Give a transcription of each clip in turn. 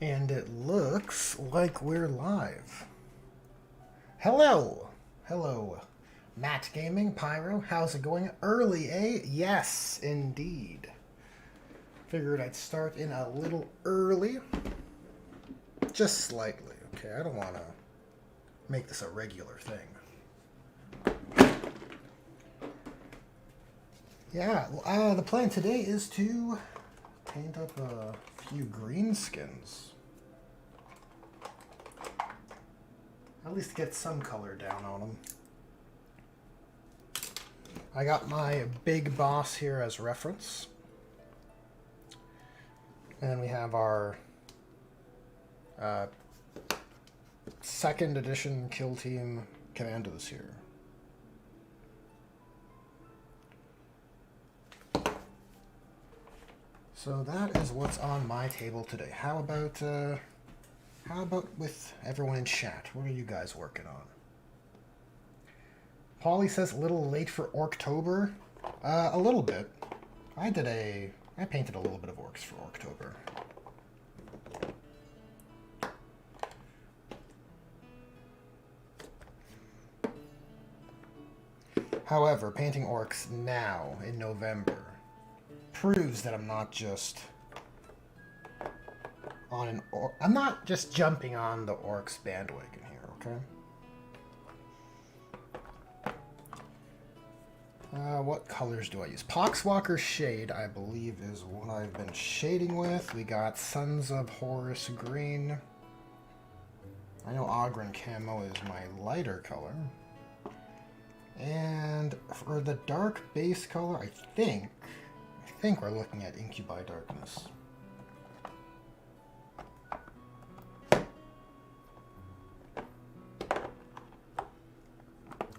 And it looks like we're live. Hello! Hello. Matt Gaming, Pyro, how's it going? Early, eh? Yes, indeed. Figured I'd start in a little early. Just slightly, okay? I don't want to make this a regular thing. Yeah, the plan today is to paint up a few greenskins. At least get some color down on them. I got my big boss here as reference. And we have our second edition Kill Team Commandos here. So that is what's on my table today. How about with everyone in chat? What are you guys working on? Polly says a little late for Orktober. A little bit. I painted a little bit of orcs for Orktober. However, painting orcs now in November proves that I'm not just I'm not just jumping on the orcs bandwagon here, okay? What colors do I use? Poxwalker Shade, I believe, is what I've been shading with. We got Sons of Horus Green. I know Ogren Camo is my lighter color. And for the dark base color, I think we're looking at Incubi Darkness.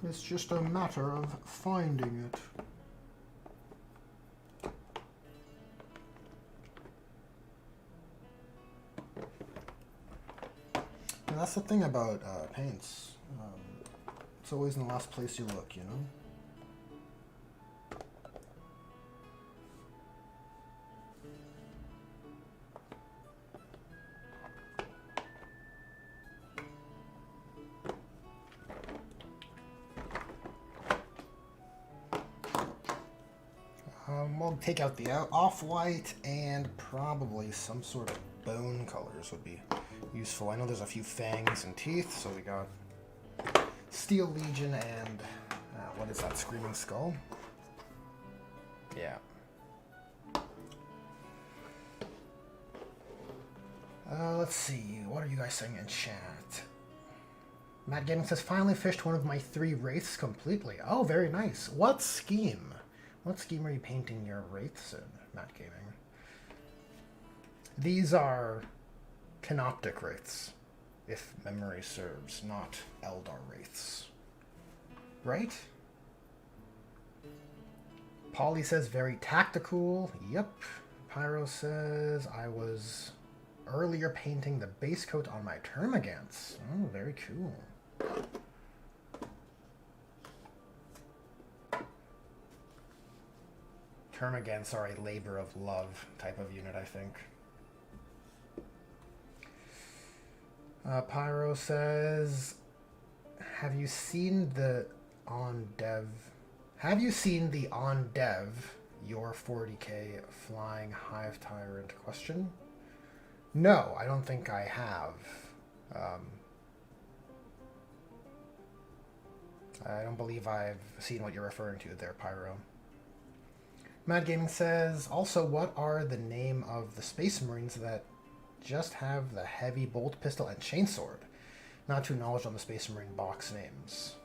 It's just a matter of finding it. And that's the thing about paints. It's always in the last place you look, you know? We'll take out the off-white and probably some sort of bone colors would be useful. I know there's a few fangs and teeth, so we got Steel Legion and what is that, Screaming Skull? Yeah. Let's see, what are you guys saying in chat? Matt Gaming says, finally fished one of my 3 wraiths completely. Oh, very nice. What scheme? What scheme are you painting your wraiths in, Matt Gaming? These are Canoptic wraiths, if memory serves, not Eldar wraiths. Right? Polly says, very tactical. Yep. Pyro says, I was earlier painting the base coat on my Termagants. Oh, very cool. Termagants are a labor of love type of unit, I think. Pyro says, have you seen the on dev, your 40k flying hive tyrant question? No, I don't think I have. I don't believe I've seen what you're referring to there, Pyro. Mad Gaming says, also, what are the name of the Space Marines that just have the heavy bolt pistol and chainsword? Not too knowledge on the Space Marine box names.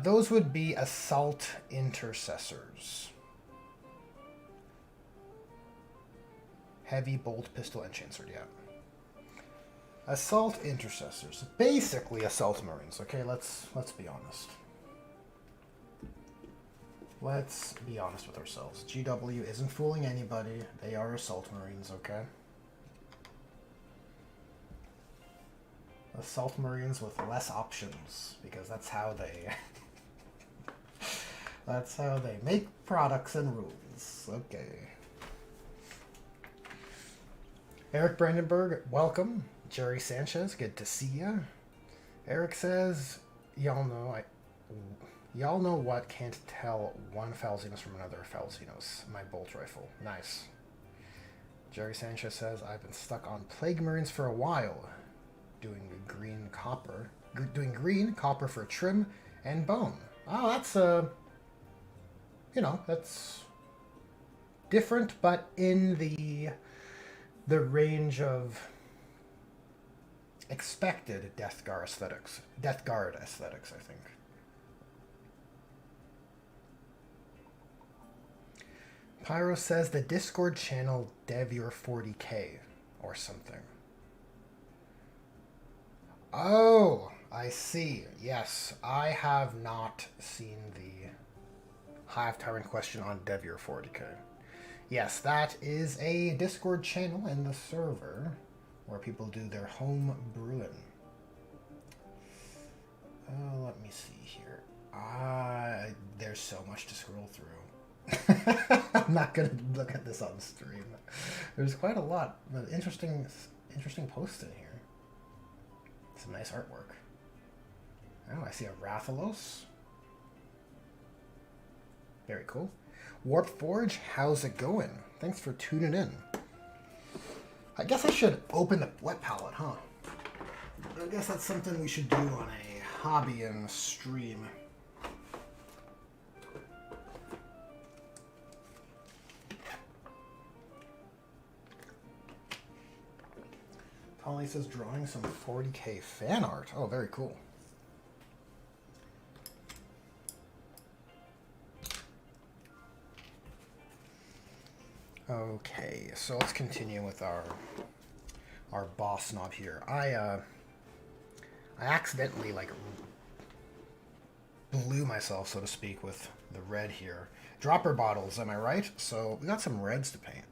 Those would be Assault Intercessors. Heavy bolt pistol and chainsword, yeah. Assault Intercessors. Basically Assault Marines, okay? Let's be honest. Let's be honest with ourselves. GW isn't fooling anybody. They are Assault Marines, okay? Assault Marines with less options, because that's how they... that's how they make products and rules. Okay. Eric Brandenburg, welcome. Jerry Sanchez, good to see you. Eric says, y'all know what? Can't tell one Falzinos from another Falzinos. My bolt rifle, nice. Jerry Sanchez says, I've been stuck on Plague Marines for a while, doing green copper for trim and bone. Oh, that's that's different, but in the range of expected Death Guard aesthetics, I think. Pyro says the Discord channel dev your 40k or something. Oh, I see. Yes, I have not seen the Hive Tyrant question on dev your 40k. Yes, that is a Discord channel in the server where people do their home brewing. Let me see here. There's so much to scroll through. I'm not gonna look at this on stream. There's quite a lot, but interesting posts in here. Some nice artwork. Oh, I see a Rathalos. Very cool. Warp Forge, how's it going? Thanks for tuning in. I guess I should open the wet palette, huh? I guess that's something we should do on a hobby and stream. Polly says drawing some 40k fan art. Oh, very cool. Okay, so let's continue with our boss knob here. I accidentally blew myself, so to speak, with the red here. Dropper bottles, am I right? So we got some reds to paint.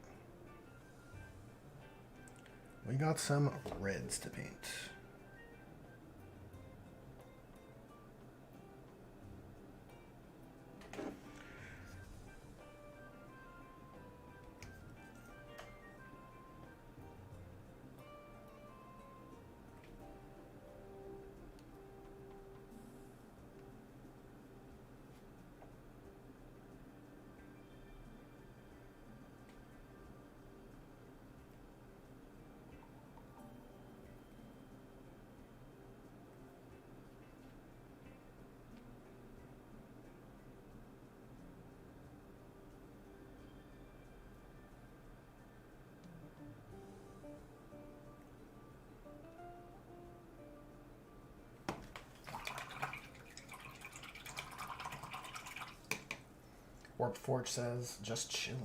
Warp Forge says, just chillin'.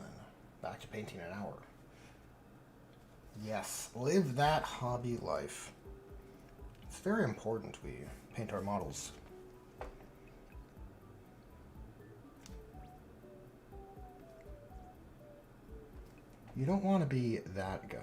Back to painting in an hour. Yes, live that hobby life. It's very important we paint our models. You don't want to be that guy.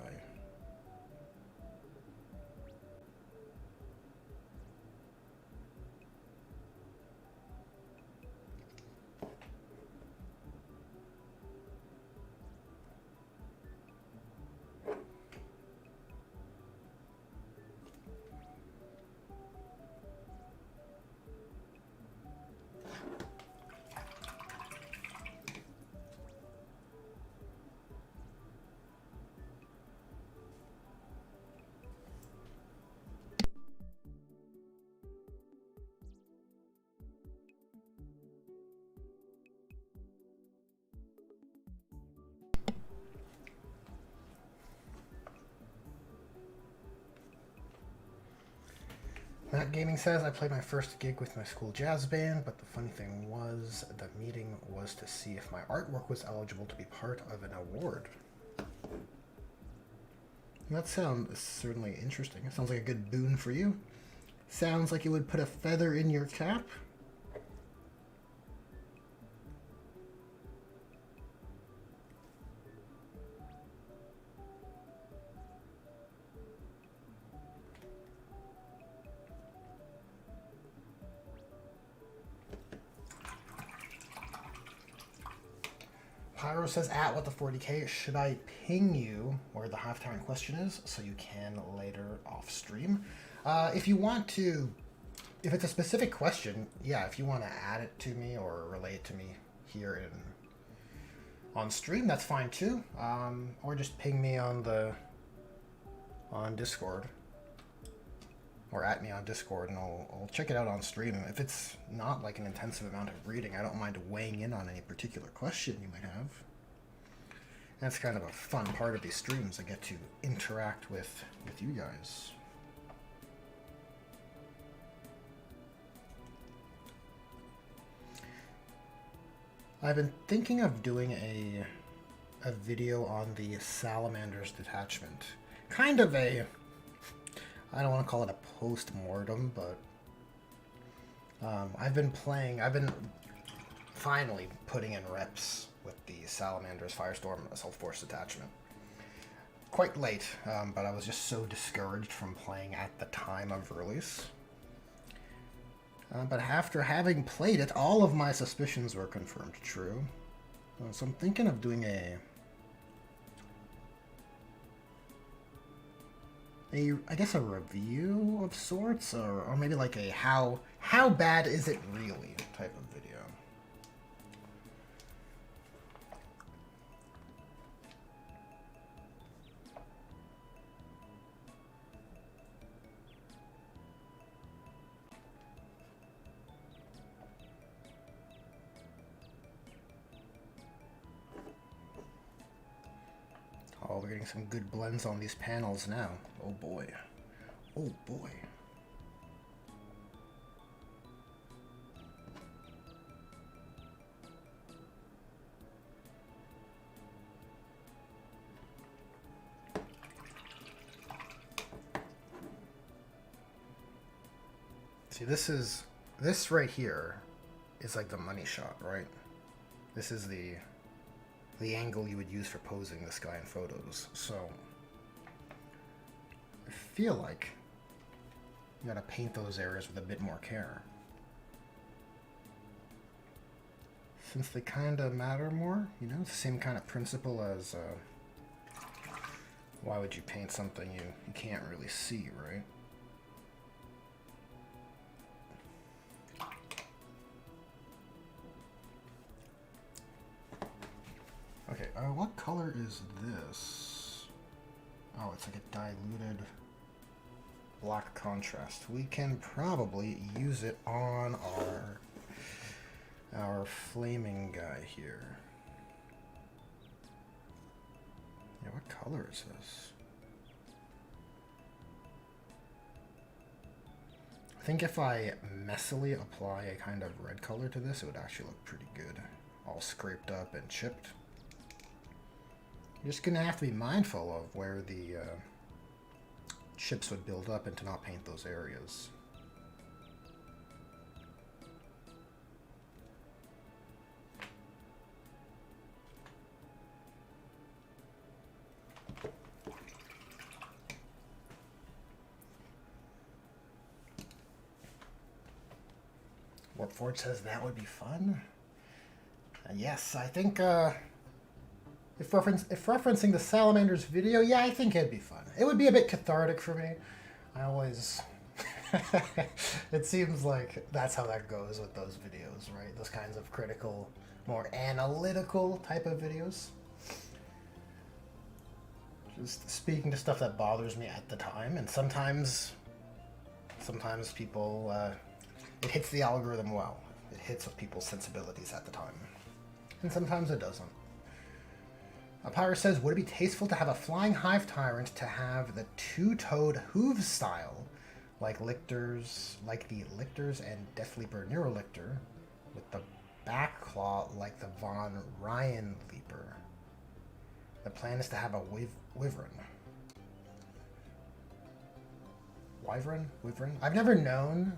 Matt Gaming says, I played my first gig with my school jazz band, but the funny thing was, the meeting was to see if my artwork was eligible to be part of an award. That sounds certainly interesting. It sounds like a good boon for you. Sounds like it would put a feather in your cap. Pyro says, at what the 40k, should I ping you where the halftime question is so you can later off stream? If you want to, if it's a specific question, yeah, if you want to add it to me or relay it to me here on stream, that's fine too. Or just ping me on Discord. Or at me on Discord, and I'll check it out on stream. If it's not like an intensive amount of reading, I don't mind weighing in on any particular question you might have. That's kind of a fun part of these streams. I get to interact with you guys. I've been thinking of doing a video on the Salamander's detachment. Kind of a... I don't want to call it a post-mortem, but I've been finally putting in reps with the Salamander's Firestorm Assault Force detachment. Quite late, but I was just so discouraged from playing at the time of release. But after having played it, all of my suspicions were confirmed true. So I'm thinking of doing I guess a review of sorts, or maybe like a how bad is it really type of video. Oh, we're getting some good blends on these panels now. Oh boy. Oh boy. See, this right here is like the money shot, right? This is the angle you would use for posing this guy in photos. So I feel like you gotta paint those areas with a bit more care, since they kind of matter more. You know, it's the same kind of principle as why would you paint something you can't really see, right? Okay, what color is this? Oh, it's like a diluted black contrast. We can probably use it on our flaming guy here. Yeah, what color is this? I think if I messily apply a kind of red color to this, it would actually look pretty good. All scraped up and chipped. You're just going to have to be mindful of where the chips would build up and to not paint those areas. Warp Forge says that would be fun. Yes, I think... If referencing the Salamander's video, yeah, I think it'd be fun. It would be a bit cathartic for me. I always... It seems like that's how that goes with those videos, right? Those kinds of critical, more analytical type of videos. Just speaking to stuff that bothers me at the time, and sometimes people, it hits the algorithm well. It hits with people's sensibilities at the time. And sometimes it doesn't. Pyre says, would it be tasteful to have a flying hive tyrant to have the two-toed hooves style, like the Lictors and Deathleaper Neurolictor, with the back claw like the Von Ryan Leaper? The plan is to have a wyvern. Wyvern? Wyvern? I've never known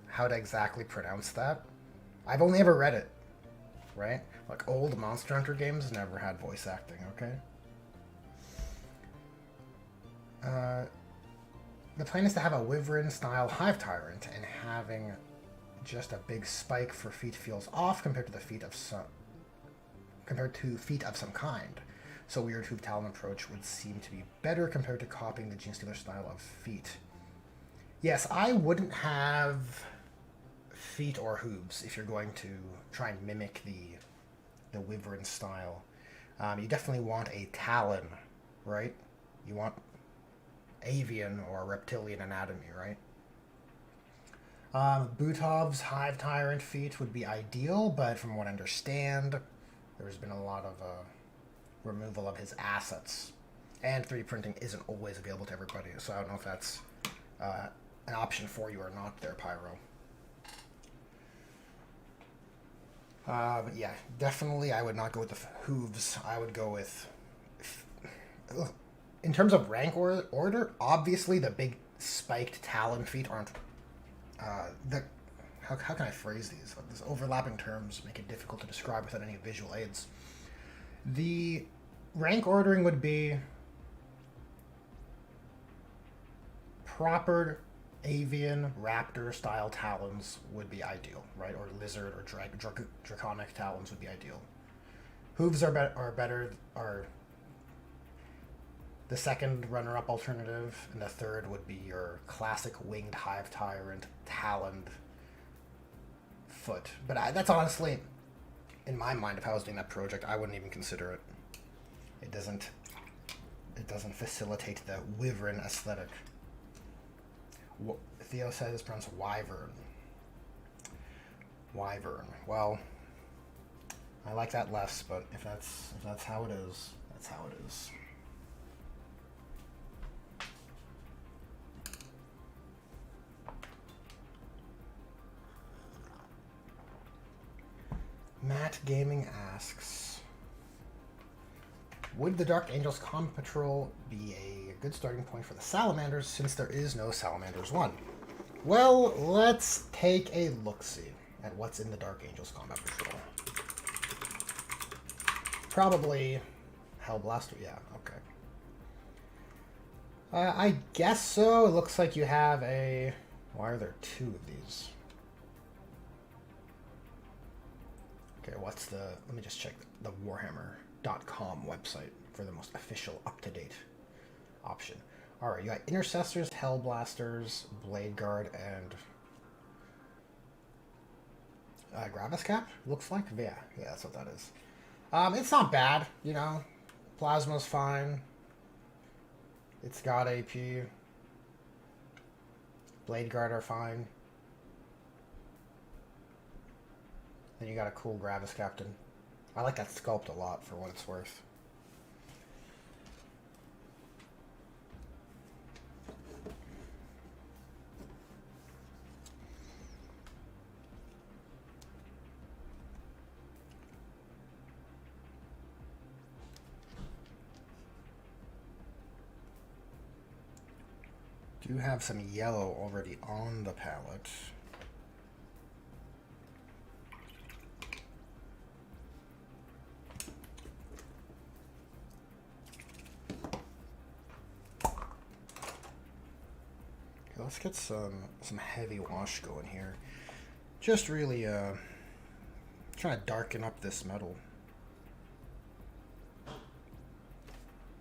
how to exactly pronounce that. I've only ever read it, right? Like, old Monster Hunter games never had voice acting, okay? The plan is to have a Wyvern-style Hive Tyrant, and having just a big spike for feet feels off compared to the feet of some... compared to feet of some kind. So Weird Hoof Talon approach would seem to be better compared to copying the Genestealer style of feet. Yes, I wouldn't have feet or hooves if you're going to try and mimic the Wyvern style. You definitely want a talon, right? You want avian or reptilian anatomy, right? Butov's Hive Tyrant feet would be ideal, but from what I understand, there's been a lot of removal of his assets. And 3D printing isn't always available to everybody, so I don't know if that's an option for you or not there, Pyro. But yeah, definitely I would not go with the hooves. I would go with... In terms of rank order, obviously the big spiked talon feet aren't... How can I phrase these? These overlapping terms make it difficult to describe without any visual aids. The rank ordering would be proper avian raptor style talons would be ideal, right? Or lizard or draconic talons would be ideal. Hooves are better. The second runner-up alternative, and the third would be your classic winged Hive Tyrant taloned foot. But that's honestly, in my mind, if I was doing that project, I wouldn't even consider it. It doesn't facilitate the wyvern aesthetic. Theo says it's pronounced wyvern. Wyvern. Well, I like that less, but if that's how it is, that's how it is. Matt Gaming asks, would the Dark Angels Common Patrol be a good starting point for the Salamanders since there is no Salamanders 1? Well, let's take a look-see at what's in the Dark Angels Combat Patrol. Probably Hellblaster, yeah, okay. I guess so. It looks like you have a... Why are there two of these? Okay, what's the... Let me just check the Warhammer.com website for the most official, up-to-date option. Alright, you got Intercessors, Hellblasters, Blade Guard, and... Gravis Cap, looks like? Yeah, that's what that is. It's not bad, you know. Plasma's fine. It's got AP. Blade Guard are fine. Then you got a cool Gravis Captain. I like that sculpt a lot for what it's worth. Do have some yellow already on the palette. Let's get some heavy wash going here. Just really trying to darken up this metal.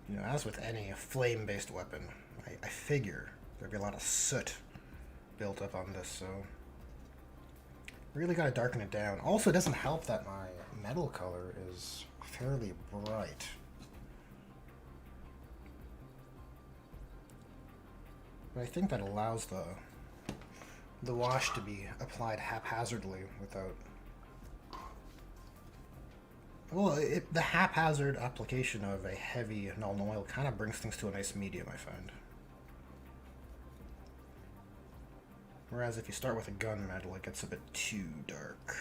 You know, as with any flame-based weapon, I figure there'd be a lot of soot built up on this, so really got to darken it down. Also, it doesn't help that my metal color is fairly bright. But I think that allows the wash to be applied haphazardly without... Well, the haphazard application of a heavy Nuln Oil kind of brings things to a nice medium, I find. Whereas if you start with a gunmetal, it gets a bit too dark.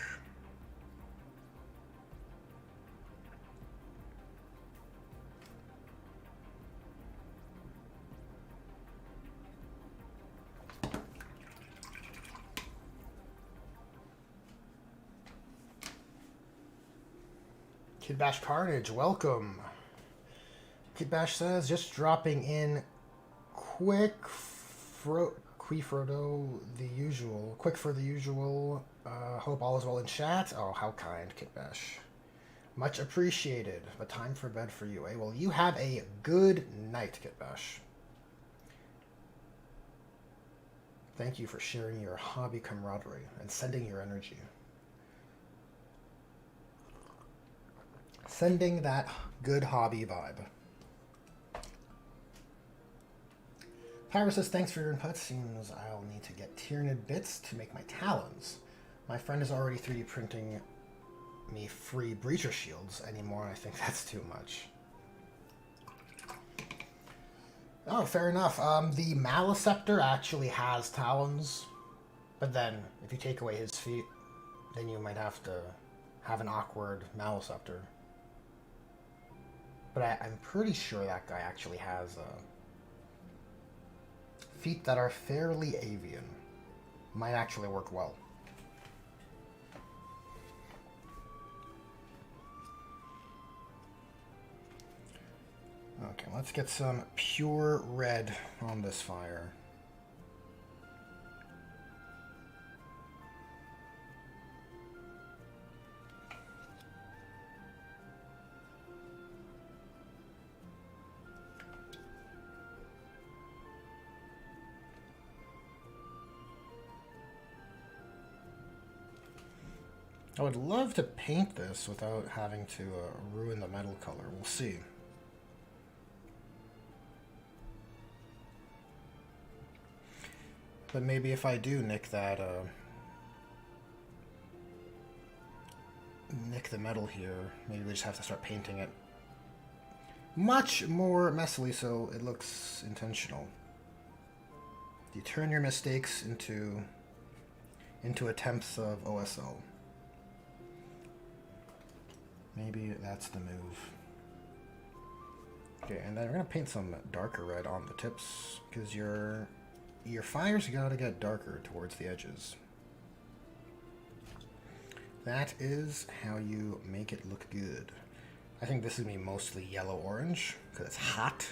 Kid Bash Carnage, welcome. Kid Bash says, just dropping in quick for the usual. Hope all is well in chat. Oh, how kind, Kid Bash. Much appreciated. But time for bed for you, eh? Well, you have a good night, Kitbash. Thank you for sharing your hobby camaraderie and sending your energy. Sending that good hobby vibe. Pyro says, thanks for your input. Seems I'll need to get Tyranid bits to make my talons. My friend is already 3D printing me free breacher shields anymore, and I think that's too much. Oh, fair enough. The Maliceptor actually has talons, but then if you take away his feet, then you might have to have an awkward Maliceptor. But I'm pretty sure that guy actually has feet that are fairly avian. Might actually work well. Okay, let's get some pure red on this fire. I would love to paint this without having to ruin the metal color. We'll see. But maybe if I do nick that, nick the metal here, maybe we just have to start painting it much more messily so it looks intentional. You turn your mistakes into attempts of OSL. Maybe that's the move. Okay, and then we're gonna paint some darker red on the tips because your fire's gotta get darker towards the edges. That is how you make it look good. I think this is gonna be mostly yellow-orange because it's hot.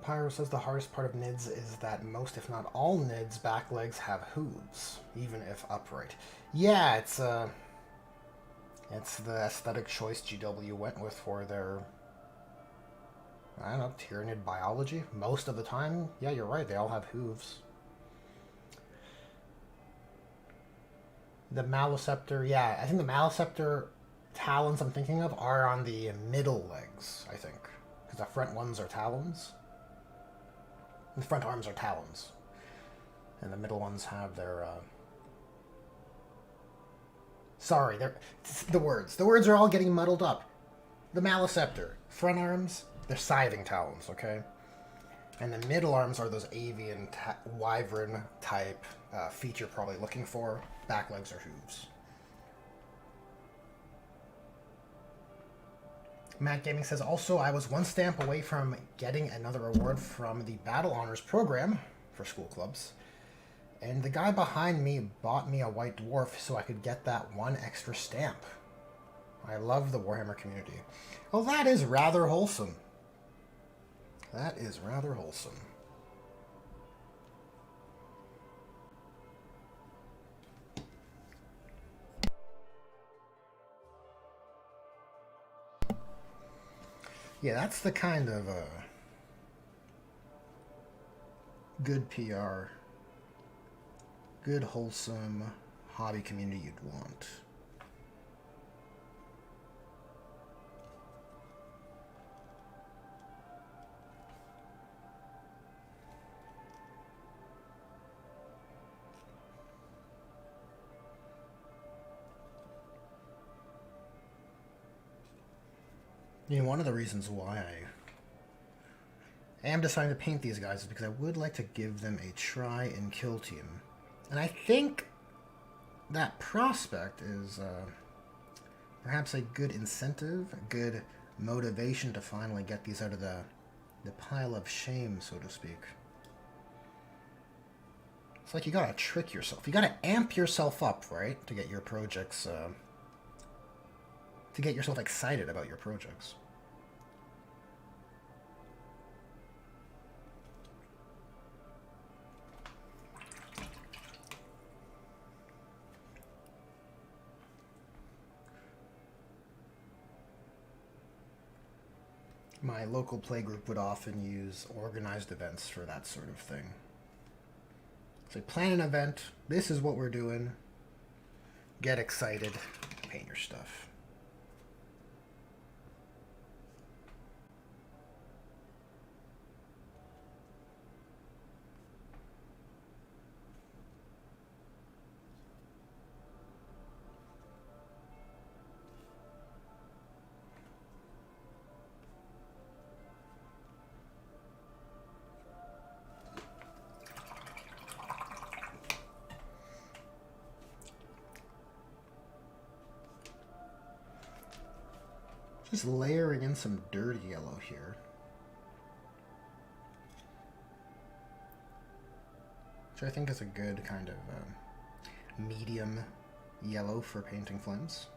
Pyro says the hardest part of NIDS is that most, if not all, NIDS back legs have hooves, even if upright. Yeah, it's the aesthetic choice GW went with for their, I don't know, Tyranid biology. Most of the time, yeah, you're right, they all have hooves. The Maliceptor, yeah, I think the Maliceptor talons I'm thinking of are on the middle legs, I think. Because the front ones are talons. The front arms are talons. And the middle ones have their, sorry, the words. The words are all getting muddled up. The Maliceptor, front arms, they're scything talons, okay? And the middle arms are those avian, wyvern type feet you're probably looking for. Back legs are hooves. Matt Gaming says, also, I was one stamp away from getting another award from the Battle Honors program for school clubs. And the guy behind me bought me a white dwarf so I could get that one extra stamp. I love the Warhammer community. Well, that is rather wholesome. That is rather wholesome. Yeah, that's the kind of good PR, good wholesome hobby community you'd want. One of the reasons why I am deciding to paint these guys is because I would like to give them a try and kill team. And I think that prospect is perhaps a good incentive, a good motivation to finally get these out of the pile of shame, so to speak. It's like you gotta trick yourself. You gotta amp yourself up, right? To get your projects, to get yourself excited about your projects. My local playgroup would often use organized events for that sort of thing. So plan an event, this is what we're doing, get excited, paint your stuff. Just layering in some dirty yellow here. Which I think is a good kind of medium yellow for painting flames.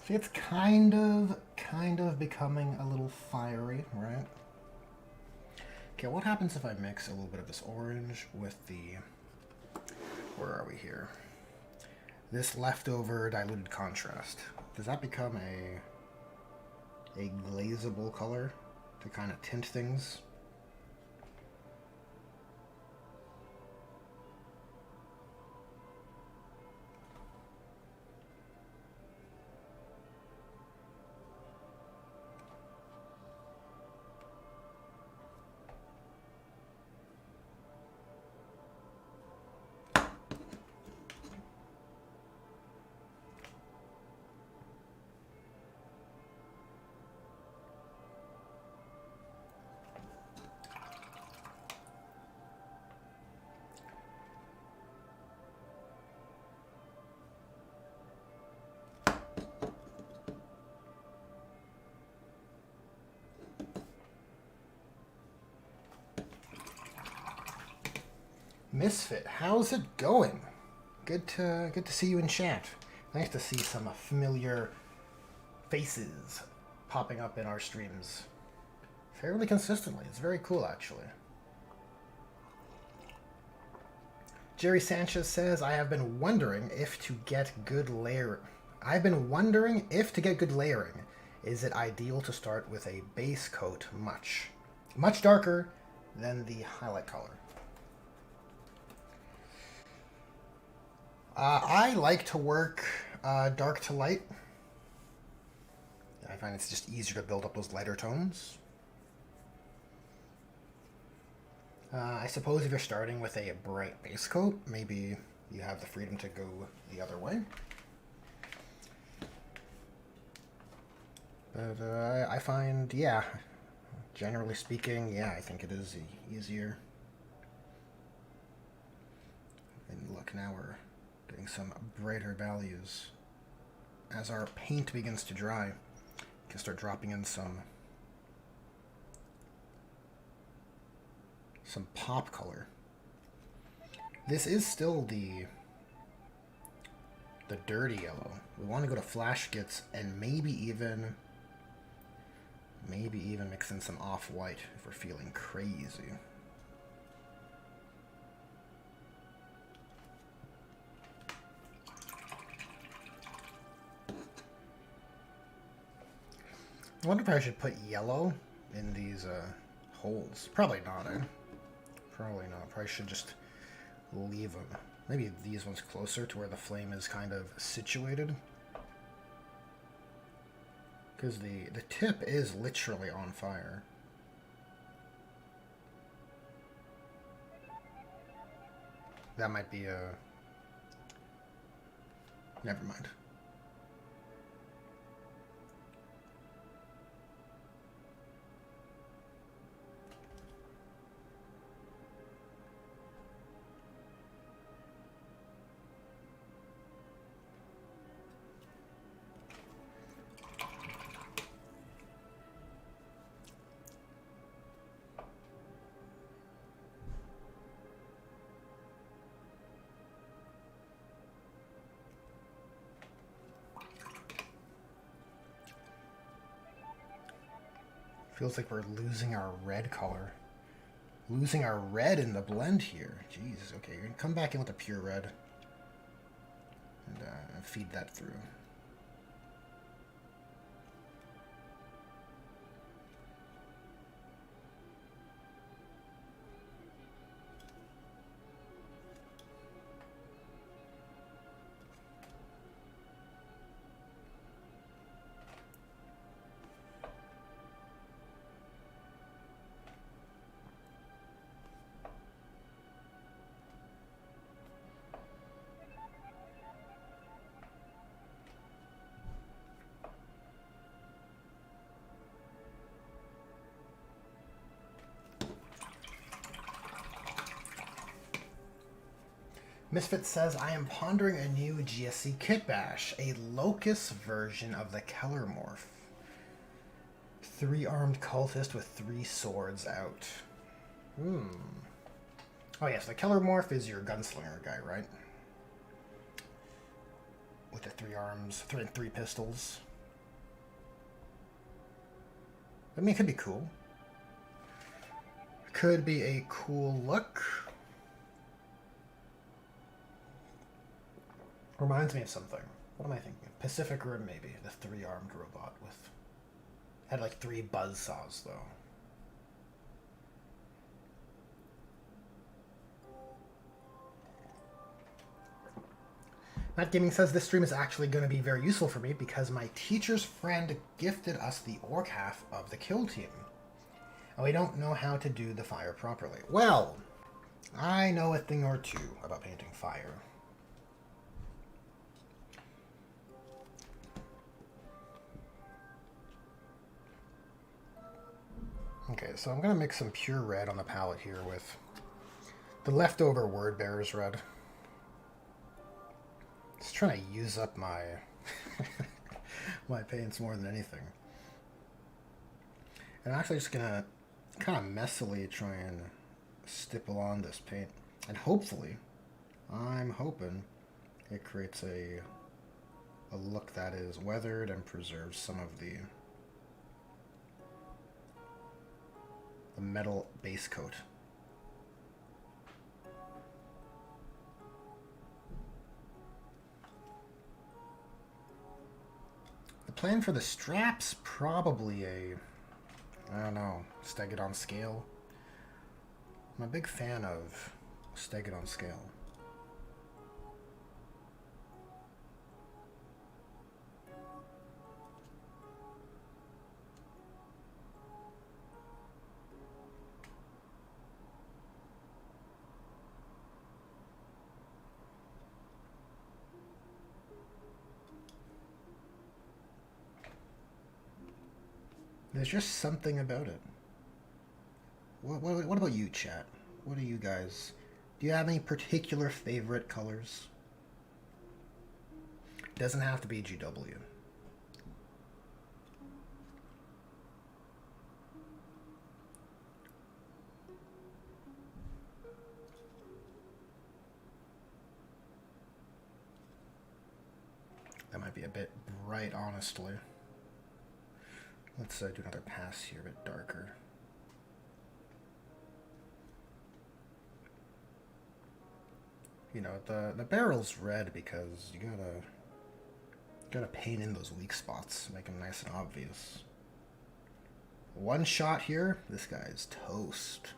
See, it's kind of becoming a little fiery, right? Okay, what happens if I mix a little bit of this orange with the... Where are we here? This leftover diluted contrast. Does that become a glazable color to kind of tint things? Misfit, how's it going? Good to see you in chat. Nice to see some familiar faces popping up in our streams fairly consistently. It's very cool, actually. Jerry Sanchez says, I have been wondering if to get good layering. I've been wondering if to get good layering, is it ideal to start with a base coat much darker than the highlight color? I like to work dark to light. I find it's just easier to build up those lighter tones. I suppose if you're starting with a bright base coat, maybe you have the freedom to go the other way. But I find, yeah, generally speaking, yeah, I think it is easier. And look, now we're getting some brighter values. As our paint begins to dry, you can start dropping in some pop color. This is still the dirty yellow. We want to go to flash gits and maybe even Maybe even mix in some off-white if we're feeling crazy. I wonder if I should put yellow in these holes. Probably not, eh? Probably not. Probably should just leave them. Maybe these ones closer to where the flame is kind of situated. Because the tip is literally on fire. That might be a... Never mind. Feels like we're losing our red color. Losing our red in the blend here. Jeez, okay, you're gonna come back in with a pure red. And feed that through. Misfit says, I am pondering a new GSC kit bash, a locust version of the Kellermorph. 3-armed cultist with 3 swords out. Oh yes, the Kellermorph is your gunslinger guy, right? With the 3 arms, 3 pistols. I mean, it could be cool. Could be a cool look. Reminds me of something. What am I thinking of? Pacific Rim, maybe. The 3-armed robot with... Had like 3 buzzsaws, though. Matt Gaming says this stream is actually going to be very useful for me because my teacher's friend gifted us the orc half of the kill team. And we don't know how to do the fire properly. Well, I know a thing or two about painting fire. Okay, so I'm going to mix some pure red on the palette here with the leftover Word Bearers red. Just trying to use up my my paints more than anything. And I'm actually just going to kind of messily try and stipple on this paint. And hopefully, I'm hoping it creates a look that is weathered and preserves some of the metal base coat. The plan for the straps, probably I don't know, Stegadon scale. I'm a big fan of Stegadon scale. There's just something about it. What about you, chat? What do you guys... Do you have any particular favorite colors? Doesn't have to be GW. That might be a bit bright, honestly. Let's do another pass here, a bit darker. You know, the barrel's red because you gotta paint in those weak spots, make them nice and obvious. One shot here, this guy's toast.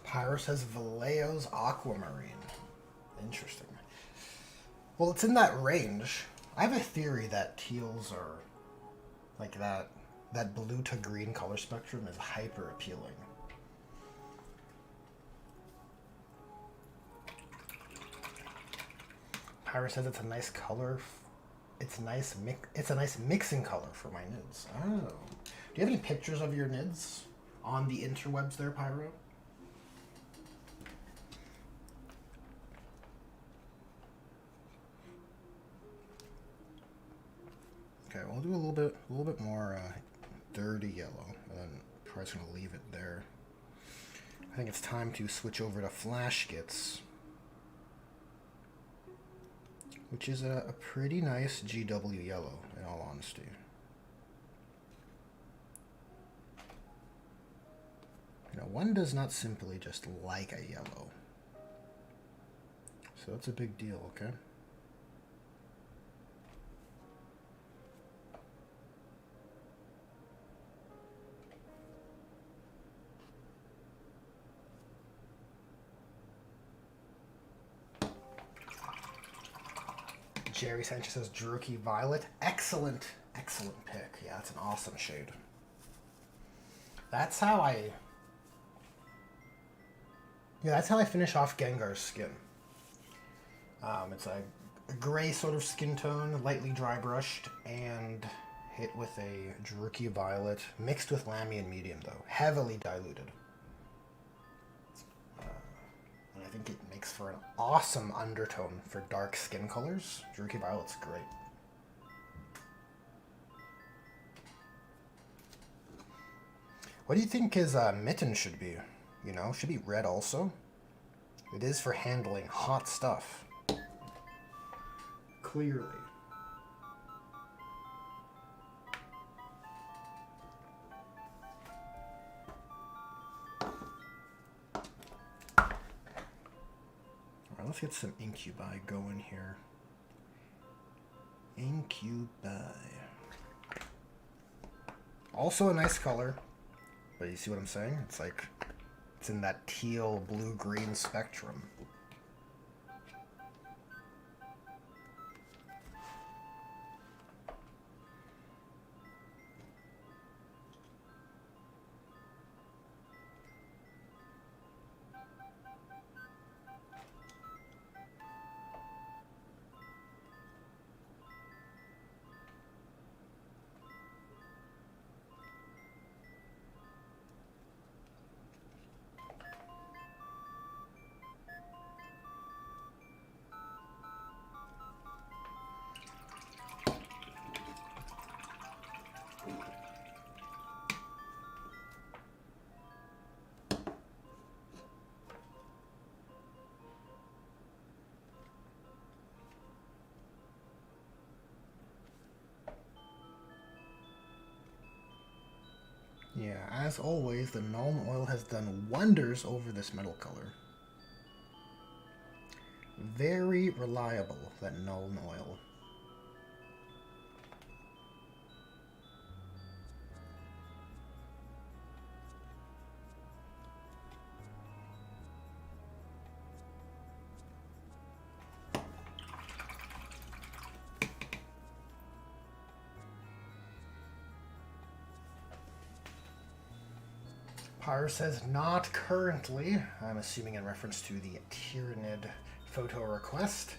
Pyro says Vallejo's Aquamarine. Interesting. Well, it's in that range. I have a theory that teals are like that blue to green color spectrum is hyper appealing. Pyro says it's a nice color. It's a nice mixing color for my nids. Oh. Do you have any pictures of your nids on the interwebs there, Pyro? Okay, we'll do a little bit more dirty yellow, and then probably just gonna leave it there. I think it's time to switch over to Flash Gits, which is a pretty nice GW yellow, in all honesty. You know, one does not simply just like a yellow, so it's a big deal, okay? Jerry Sanchez says Druchii Violet. Excellent, excellent pick. Yeah, that's an awesome shade. That's how I finish off Gengar's skin. It's a gray sort of skin tone, lightly dry brushed, and hit with a Druchii Violet, mixed with Lamian Medium though, heavily diluted. And I think it makes for an awesome undertone for dark skin colors. Druchii Violet's great. What do you think his mitten should be? You know, should be red also. It is for handling hot stuff. Clearly. Alright, let's get some Incubi going here. Incubi. Also a nice color. But you see what I'm saying? It's like, it's in that teal, blue, green spectrum. Yeah, as always, the Nuln Oil has done wonders over this metal color. Very reliable, that Nuln Oil. Pyre says not currently. I'm assuming in reference to the Tyranid photo request.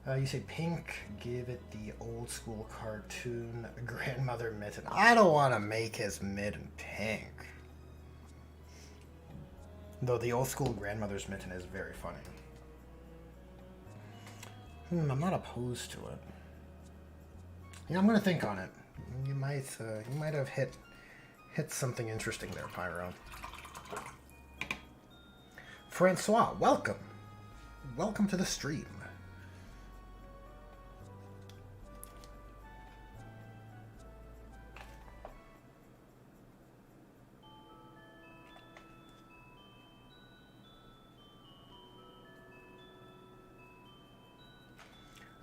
You say pink, give it the old school cartoon grandmother mitten. I don't want to make his mitten pink. Though the old school grandmother's mitten is very funny. I'm not opposed to it. Yeah, I'm gonna think on it. You might have hit something interesting there, Pyro. Francois, welcome. Welcome to the stream.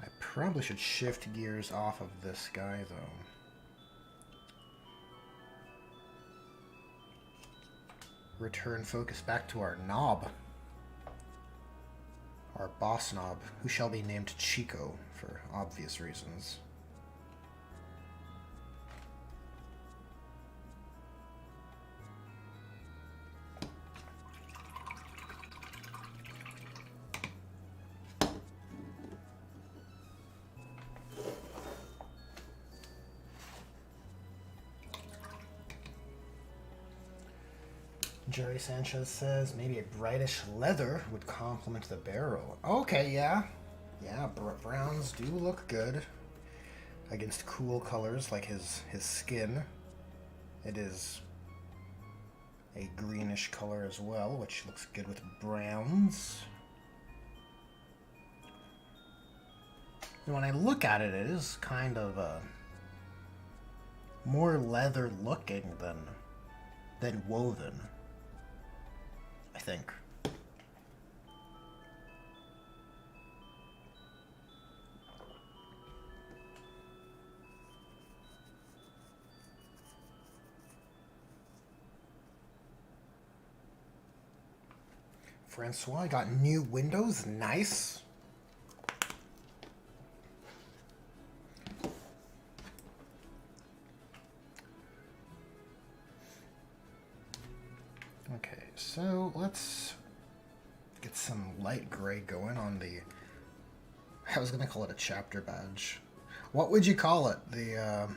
I probably should shift gears off of this guy, though. Return focus back to our knob. Our boss knob, who shall be named Chico for obvious reasons. Jerry Sanchez says maybe a brightish leather would complement the barrel. Okay, yeah. Yeah, browns do look good against cool colors like his skin. It is a greenish color as well, which looks good with browns. And when I look at it, it is kind of more leather looking than woven, I think. Francois got new windows. Nice. Okay, so let's get some light gray going on the... I was going to call it a chapter badge. What would you call it? The, I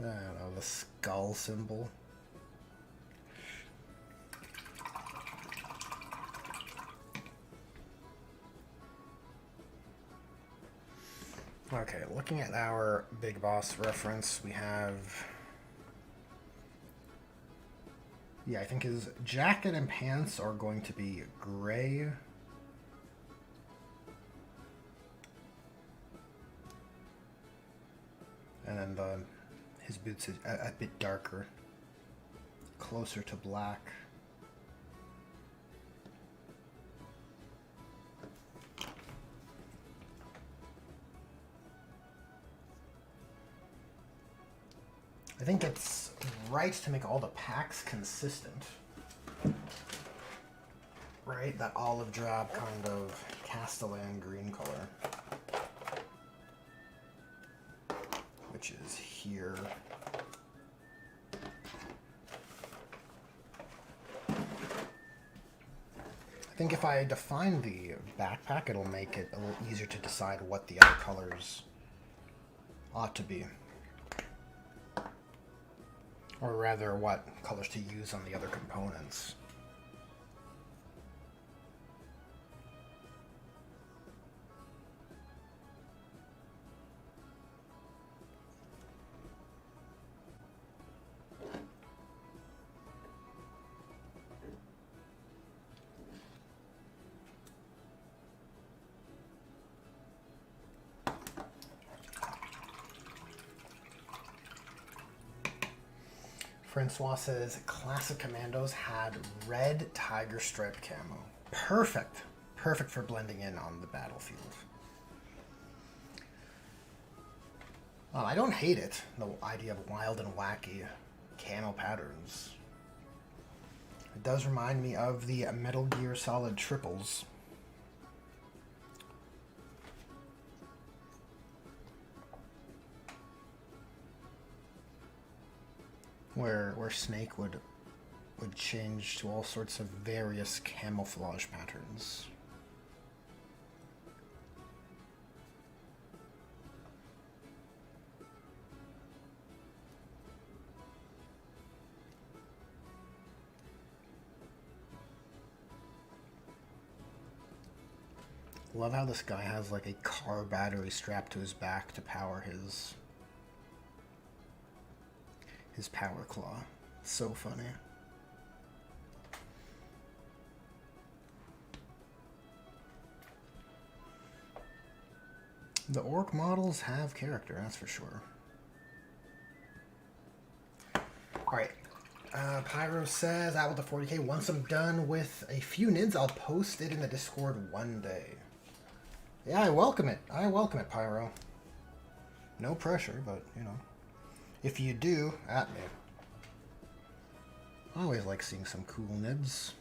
don't know, the skull symbol? Okay, looking at our Big Boss reference, we have... Yeah, I think his jacket and pants are going to be gray. And then his boots is a bit darker, closer to black. I think it's right to make all the packs consistent. Right? That olive drab kind of Castellan green color. Which is here. I think if I define the backpack, it'll make it a little easier to decide what the other colors ought to be. Or rather, what colors to use on the other components. Francois says classic commandos had red tiger stripe camo. Perfect. Perfect for blending in on the battlefield. I don't hate it, the idea of wild and wacky camo patterns. It does remind me of the Metal Gear Solid triples. Where Snake would change to all sorts of various camouflage patterns. Love how this guy has like a car battery strapped to his back to power his power claw. So funny. The orc models have character, that's for sure. Alright. Pyro says, out with the 40k. Once I'm done with a few nids, I'll post it in the Discord one day. Yeah, I welcome it. I welcome it, Pyro. No pressure, but, you know. If you do, at me. I always like seeing some cool nibs.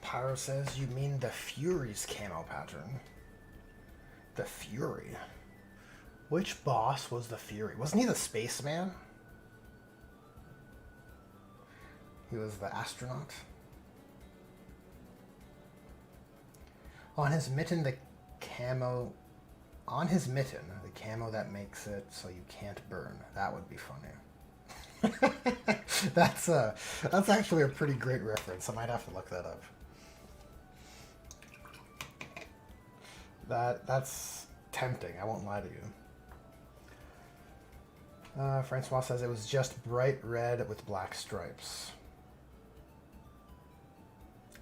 Pyro says, you mean the Fury's camo pattern? The Fury? Which boss was the Fury? Wasn't he the spaceman? He was the astronaut? On his mitten, the camo... On his mitten, the camo that makes it so you can't burn. That would be funny. That's actually a pretty great reference. I might have to look that up. That's tempting, I won't lie to you. Francois says it was just bright red with black stripes.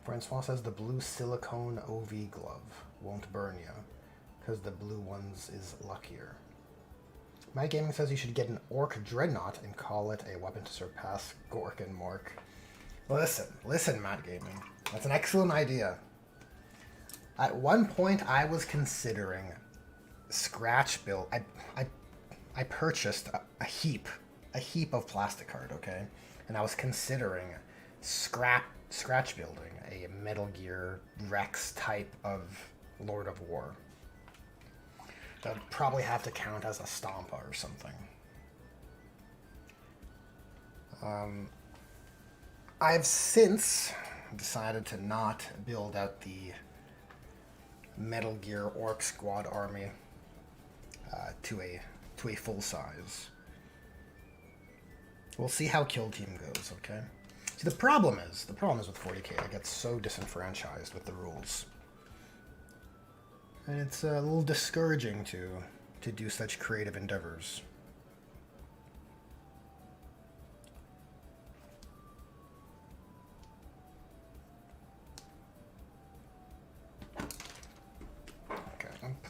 Francois says the blue silicone OV glove won't burn you, because the blue ones is luckier. My Gaming says you should get an Orc Dreadnought and call it a weapon to surpass Gork and Mork. Listen, Matt Gaming. That's an excellent idea. At one point, I was considering scratch build. I purchased a heap of plastic card, okay, and I was considering scratch building a Metal Gear Rex type of Lord of War. That would probably have to count as a Stompa or something. I've since decided to not build out the Metal Gear Orc Squad army to a full size. We'll see how Kill Team goes, okay? See, the problem is with 40k, I get so disenfranchised with the rules. And it's a little discouraging to do such creative endeavors.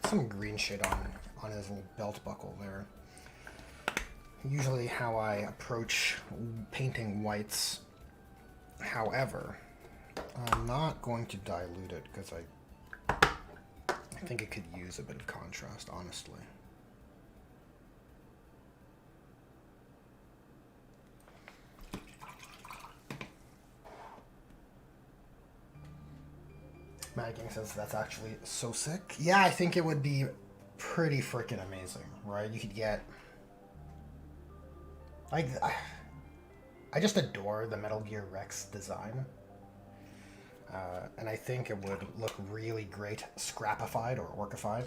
some green shit on his little belt buckle there. Usually how I approach painting whites. However, I'm not going to dilute it because I think it could use a bit of contrast, honestly. Magging says that's actually so sick. Yeah, I think it would be pretty freaking amazing, right? You could get... Like, I just adore the Metal Gear Rex design. And I think it would look really great scrapified or orcified.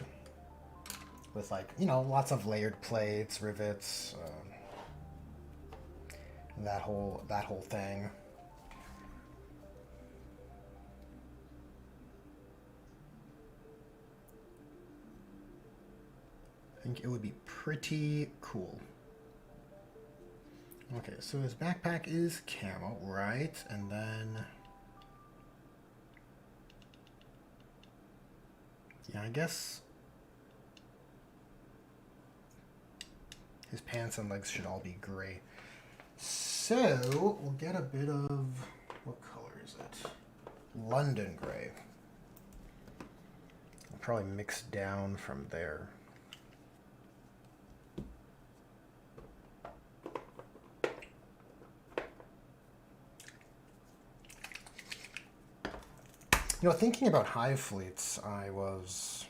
With, like, you know, lots of layered plates, rivets, that whole thing. I think it would be pretty cool. Okay, so his backpack is camo, right? And then... yeah, I guess... his pants and legs should all be gray. So, we'll get a bit of... what color is it? London gray. I'll probably mix down from there. You know, thinking about hive fleets, I was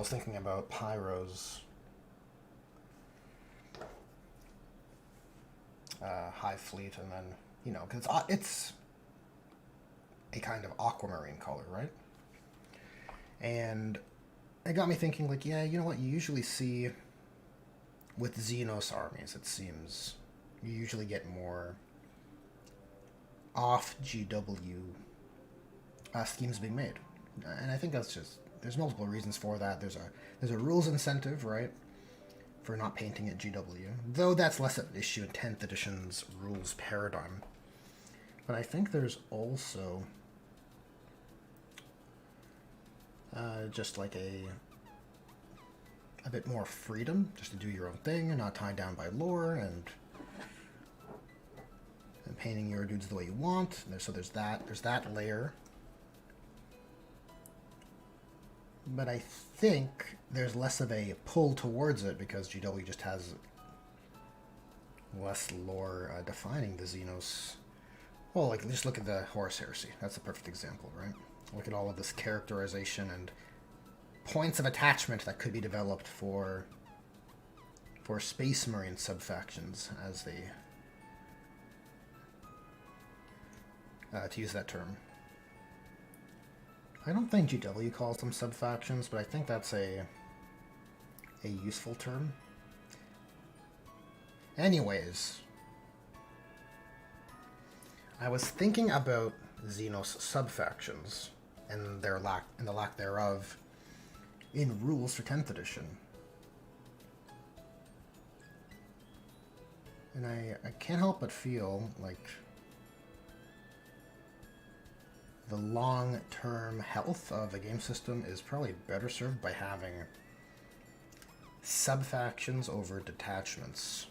thinking about Pyro's hive fleet, and then, you know, because it's a kind of aquamarine color, right? And it got me thinking, like, yeah, you know what, you usually see with Xenos armies, it seems, you usually get more off GW schemes being made, and I think that's just, there's multiple reasons for that. There's a rules incentive, right, for not painting at GW, though that's less of an issue in 10th edition's rules paradigm. But I think there's also just like a bit more freedom just to do your own thing and not tied down by lore and painting your dudes the way you want. So there's that layer. But I think there's less of a pull towards it because GW just has less lore defining the Xenos. Well, like, just look at the Horus Heresy. That's a perfect example, right? Look at all of this characterization and points of attachment that could be developed for Space Marine subfactions, as they... to use that term. I don't think GW calls them subfactions, but I think that's a useful term. Anyways, I was thinking about Xenos subfactions and the lack thereof in rules for 10th edition. And I can't help but feel like the long-term health of the game system is probably better served by having subfactions over detachments.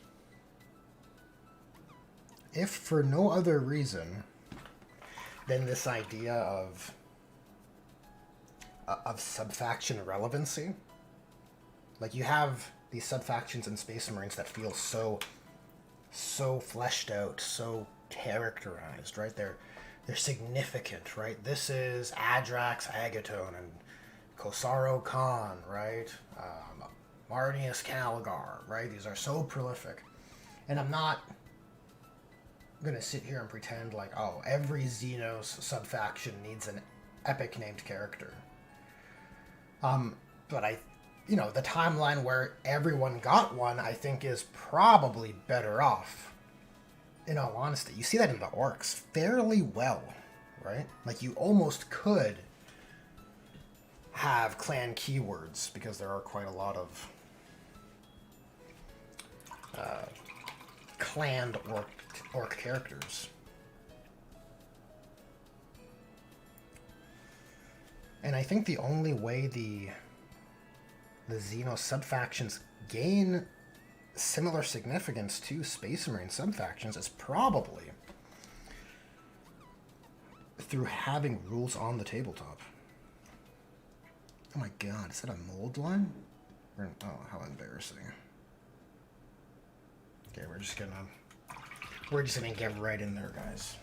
If for no other reason than this idea of subfaction relevancy. Like, you have these subfactions in Space Marines that feel so fleshed out, so characterized, right? They're significant, right? This is Adrax Agaton and Kosaro Khan, right? Marnius Calgar, right? These are so prolific. And I'm not going to sit here and pretend like, oh, every Xenos subfaction needs an epic named character. But the timeline where everyone got one, I think, is probably better off. In all honesty, you see that in the orcs fairly well, right? Like, you almost could have clan keywords, because there are quite a lot of clanned orc characters. And I think the only way the Xeno subfactions gain similar significance to Space Marine subfactions is probably through having rules on the tabletop. Oh my god, is that a mold line? Oh, how embarrassing. Okay, we're just gonna get right in there, guys.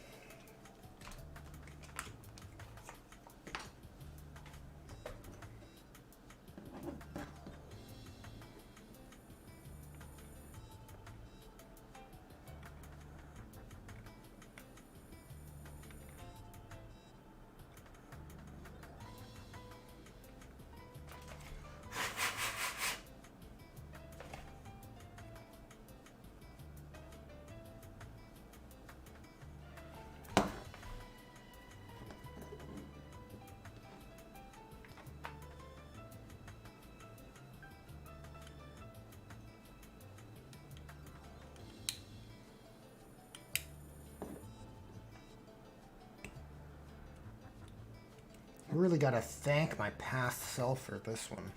I really gotta thank my past self for this one.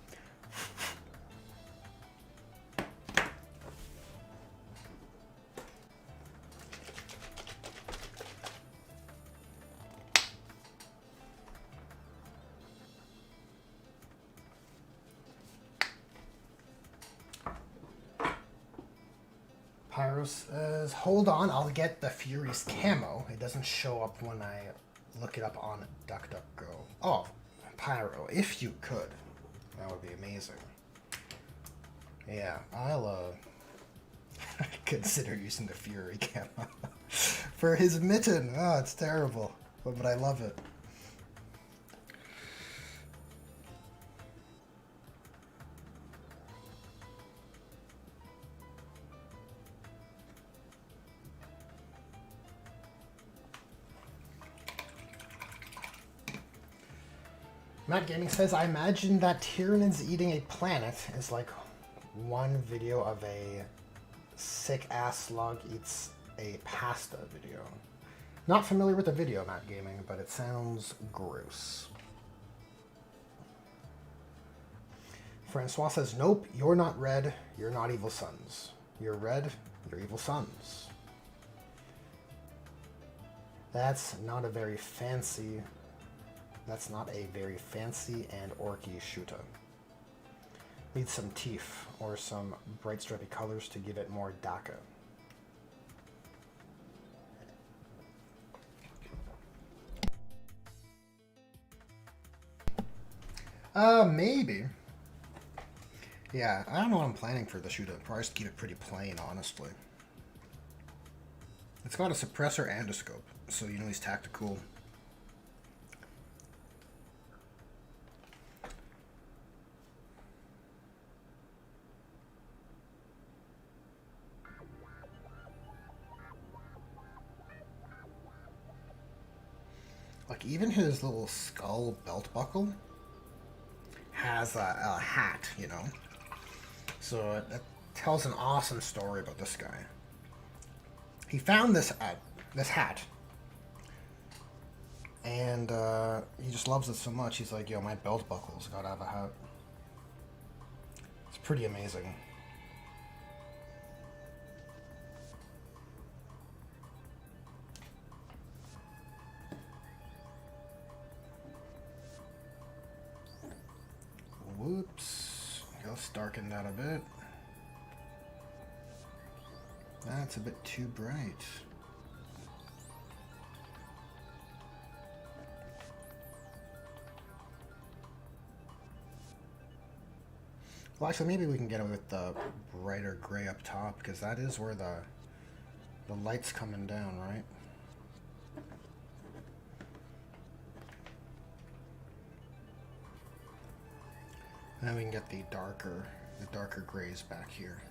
Pyro says, hold on, I'll get the Fury's camo. It doesn't show up when I look it up on DuckDuckGo. Oh, Pyro, if you could, that would be amazing. Yeah, I'll consider using the Fury camo for his mitten. Oh, it's terrible, but I love it. Matt Gaming says, I imagine that Tyranids eating a planet is like one video of a sick-ass slug eats a pasta video. Not familiar with the video, Matt Gaming, but it sounds gross. Francois says, nope, you're not red, you're not evil sons. You're red, you're evil sons. That's not a very fancy and orky shooter. Needs some teeth or some bright stripy colors to give it more DACA. Maybe. Yeah, I don't know what I'm planning for the shooter. Probably just keep it pretty plain, honestly. It's got a suppressor and a scope, so you know he's tactical. Like, even his little skull belt buckle has a hat, you know? So it tells an awesome story about this guy. He found this hat, and he just loves it so much, he's like, yo, my belt buckle's gotta have a hat. It's pretty amazing. Whoops. Let's darken that a bit. That's a bit too bright. Well, actually, maybe we can get it with the brighter gray up top, because that is where the light's coming down, right? And then we can get the darker grays back here.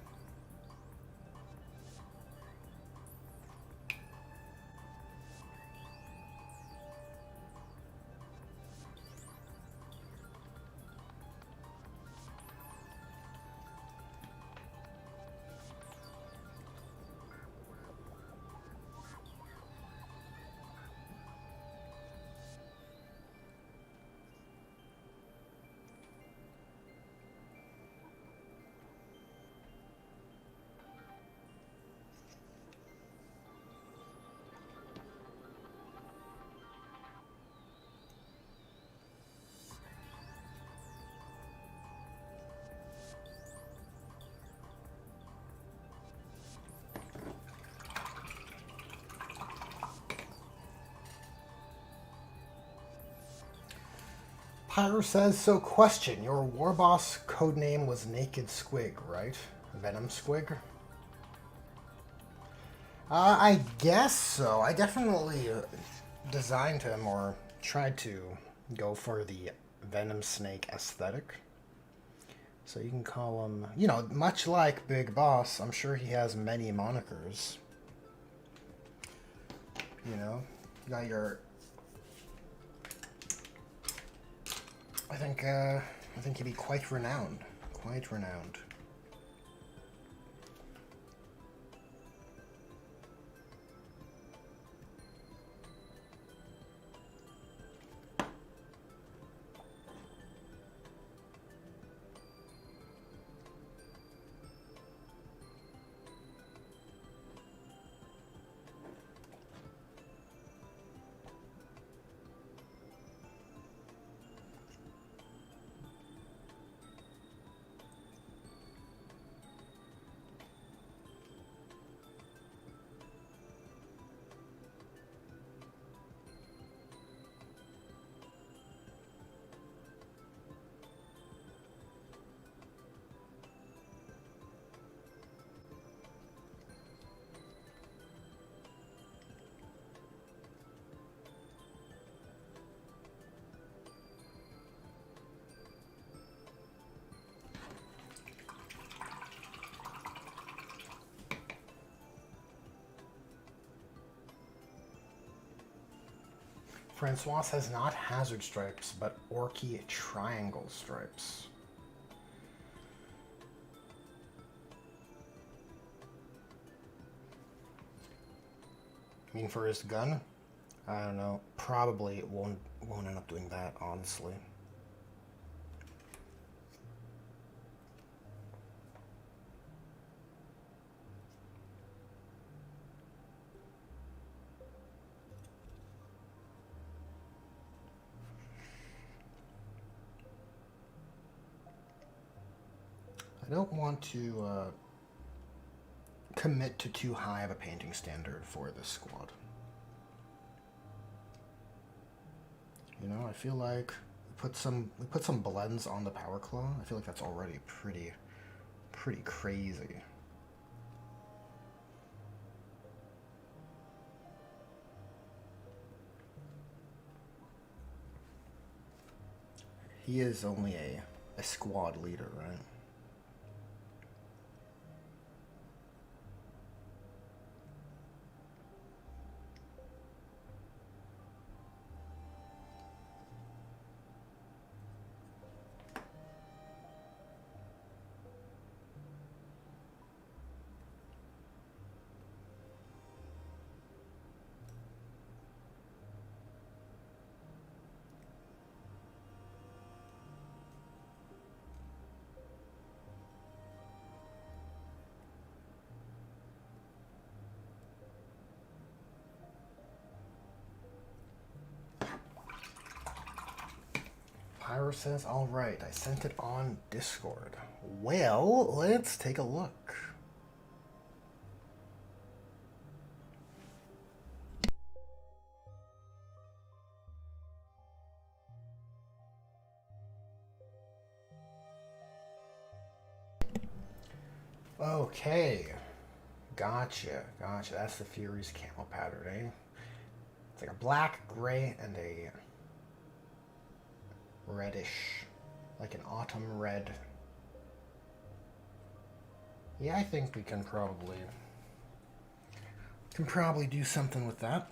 Pyro says, so question, your war boss codename was Naked Squig, right? Venom Squig? I guess so. I definitely designed him or tried to go for the Venom Snake aesthetic. So you can call him, you know, much like Big Boss, I'm sure he has many monikers. You know, you got your... I think he'd be quite renowned. Quite renowned. Francois says not hazard stripes, but orky triangle stripes. I mean, for his gun, I don't know. Probably won't end up doing that, honestly. I don't want to commit to too high of a painting standard for this squad. You know, I feel like we put some blends on the Power Claw. I feel like that's already pretty crazy. He is only a squad leader, right? Pyro says, all right, I sent it on Discord. Well, let's take a look. Okay. Gotcha. That's the Fury's camo pattern, eh? It's like a black, gray, and a reddish, like an autumn red. Yeah, I think we can probably do something with that.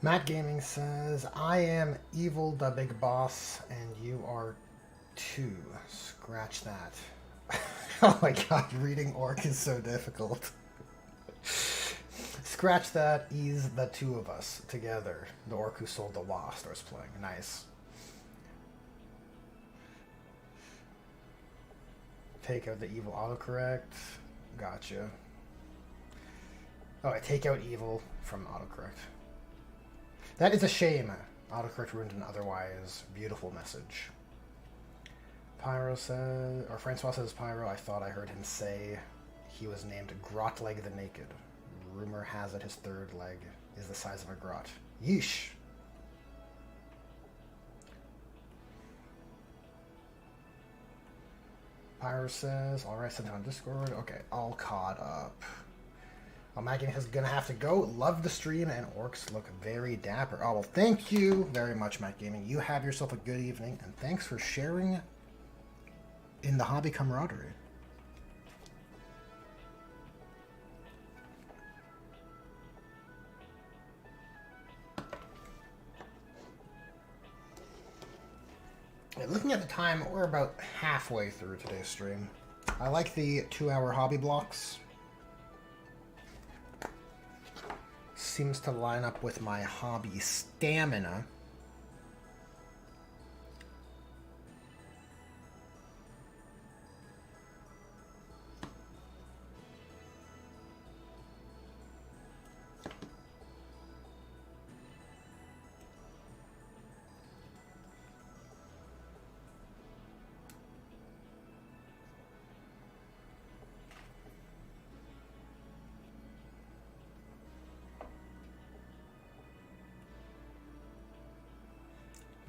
Matt Gaming says, I am Evil the Big Boss, and you are too. Scratch that. Oh my god, reading Orc is so difficult. Scratch that, ease the two of us together. The Orc who sold the Wasp starts playing. Nice. Take out the evil autocorrect. Gotcha. Oh, I take out evil from autocorrect. That is a shame. Autocorrect ruined an otherwise beautiful message. Pyro says, or Francois says, Pyro, I thought I heard him say he was named Grotleg the Naked. Rumor has it his third leg is the size of a grot. Yeesh. Pyro says, alright, sent on Discord. Okay, all caught up. Well, Maggie is gonna have to go. Love the stream, and Orcs look very dapper. Oh, well, thank you very much, Matt Gaming. You have yourself a good evening, and thanks for sharing in the hobby camaraderie. Looking at the time, we're about halfway through today's stream. I like the 2-hour hobby blocks. Seems to line up with my hobby stamina.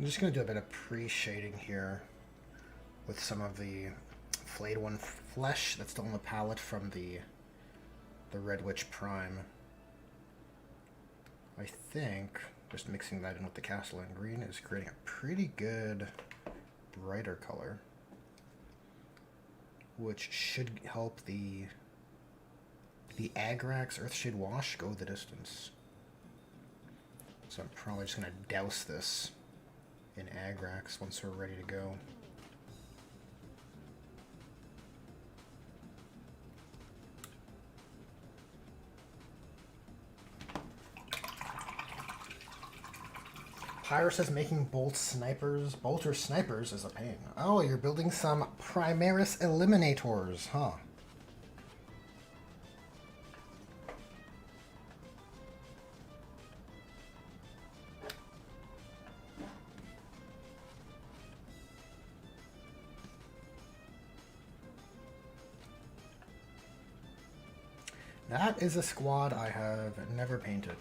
I'm just going to do a bit of pre-shading here with some of the flayed one flesh that's still on the palette from the Red Witch Prime. I think just mixing that in with the Castellan Green is creating a pretty good brighter color, which should help the Agrax Earthshade Wash go the distance. So I'm probably just going to douse this in Agrax once we're ready to go. Pyro says making bolter snipers is a pain. Oh, you're building some Primaris Eliminators, huh? That is a squad I have never painted.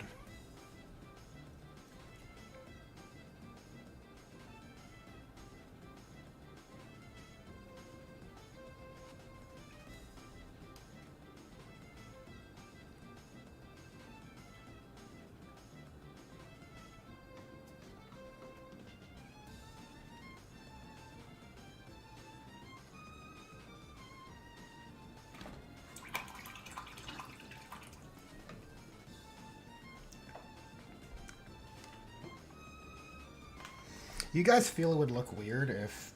You guys feel it would look weird if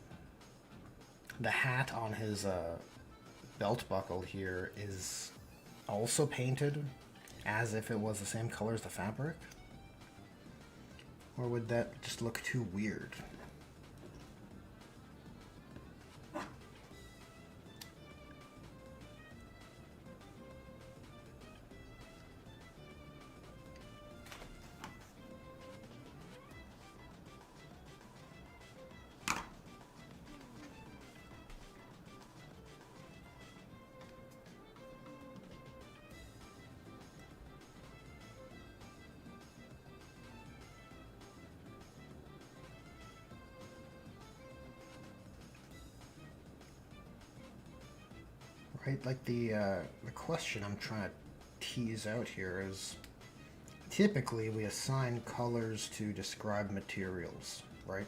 the hat on his belt buckle here is also painted as if it was the same color as the fabric? Or would that just look too weird? Right, like the question I'm trying to tease out here is, typically we assign colors to describe materials, right?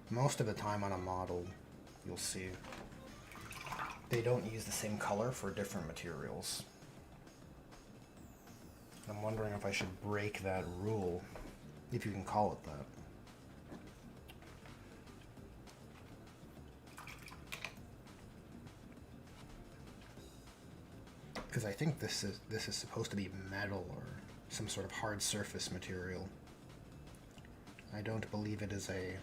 Most of the time on a model, you'll see they don't use the same color for different materials. I'm wondering if I should break that rule, if you can call it that. Because I think this is supposed to be metal or some sort of hard surface material. I don't believe it is a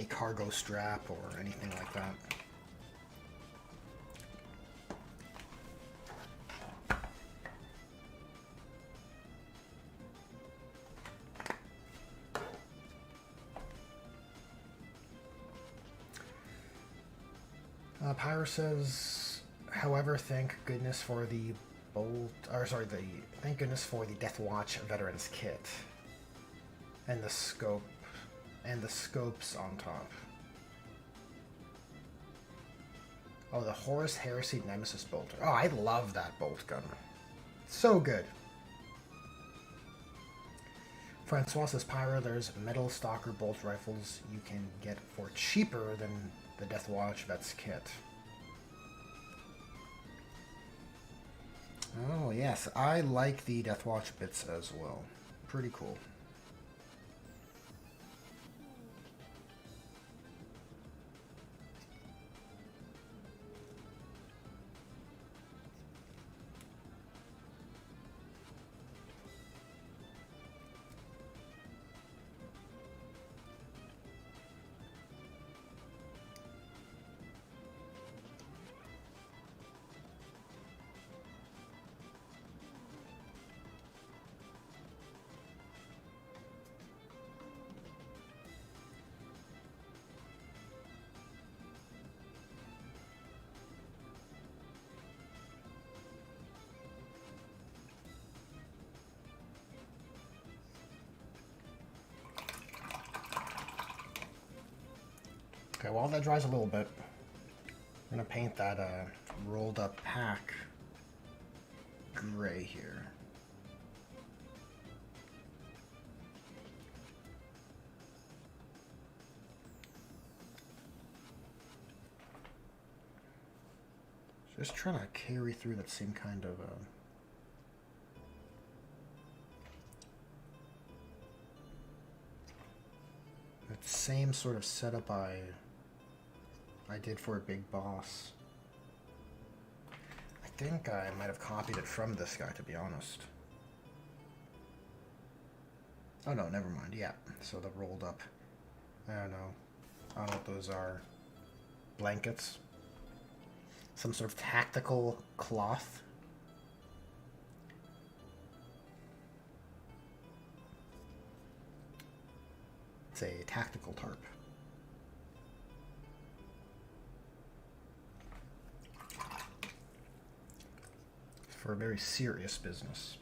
cargo strap or anything like that. Pyro says, however, thank goodness for the thank goodness for the Death Watch Veterans Kit. And the scope, and the scopes on top. Oh, the Horus Heresy Nemesis Bolter. Oh, I love that bolt gun. So good. Francois says, Pyro, there's metal stalker bolt rifles you can get for cheaper than the Death Watch Vets Kit. Oh, yes. I like the Death Watch bits as well. Pretty cool. Okay, while that dries a little bit, I'm going to paint that rolled up pack gray here. Just trying to carry through that same kind of that same sort of setup I did for a Big Boss. I think I might have copied it from this guy, to be honest. Oh no, never mind. Yeah, so the rolled up, I don't know what those are. Blankets. Some sort of tactical cloth. It's a tactical tarp. For a very serious business.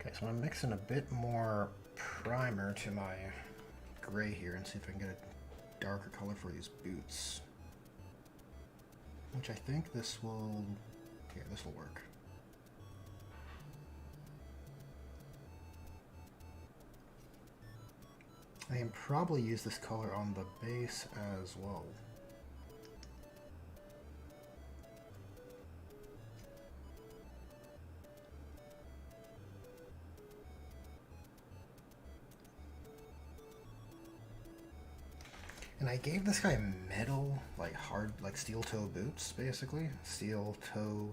Okay, so I'm mixing a bit more primer to my gray here and see if I can get a darker color for these boots. Which I think this will... yeah, this will work. I can probably use this color on the base as well. And I gave this guy metal, like hard, like steel toe boots, basically. Steel toe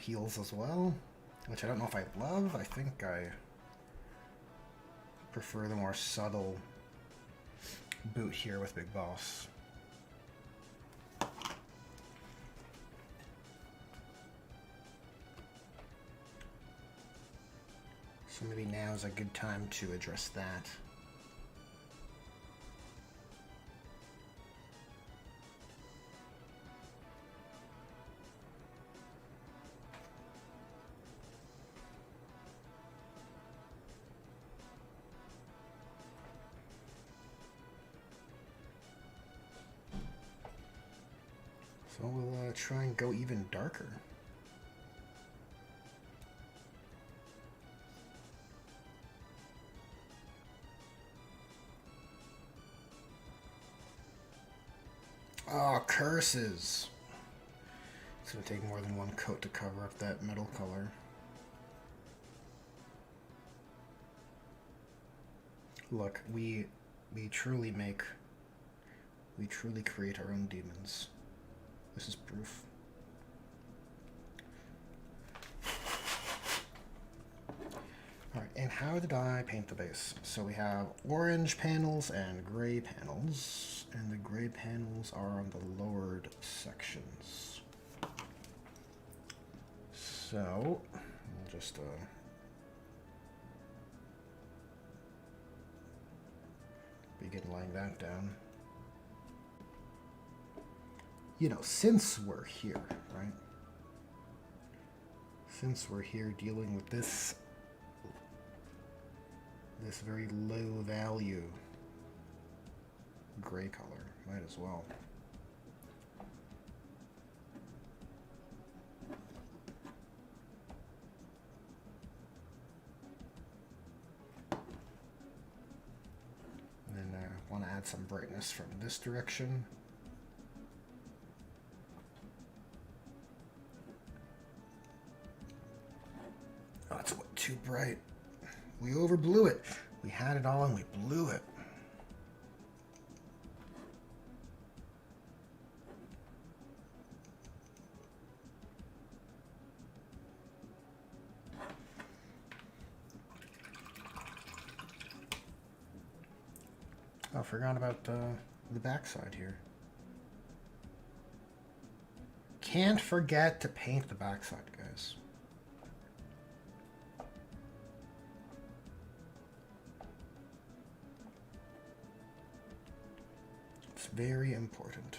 heels as well. which I don't know if I love. I think I prefer the more subtle boot here with Big Boss. So maybe now is a good time to address that. So we'll try and go even darker. Oh, curses! It's gonna take more than one coat to cover up that metal color. Look, we truly create our own demons. This is proof. Alright, and how did I paint the base? So we have orange panels and gray panels, and the gray panels are on the lowered sections. So, we'll just begin laying that down. You know, since we're here, right? Since we're here dealing with this very low value gray color, might as well. And then I want to add some brightness from this direction. Oh, it's too bright. We overblew it. We had it all and we blew it. Oh, I forgot about the backside here. Can't forget to paint the backside, guys. It's very important.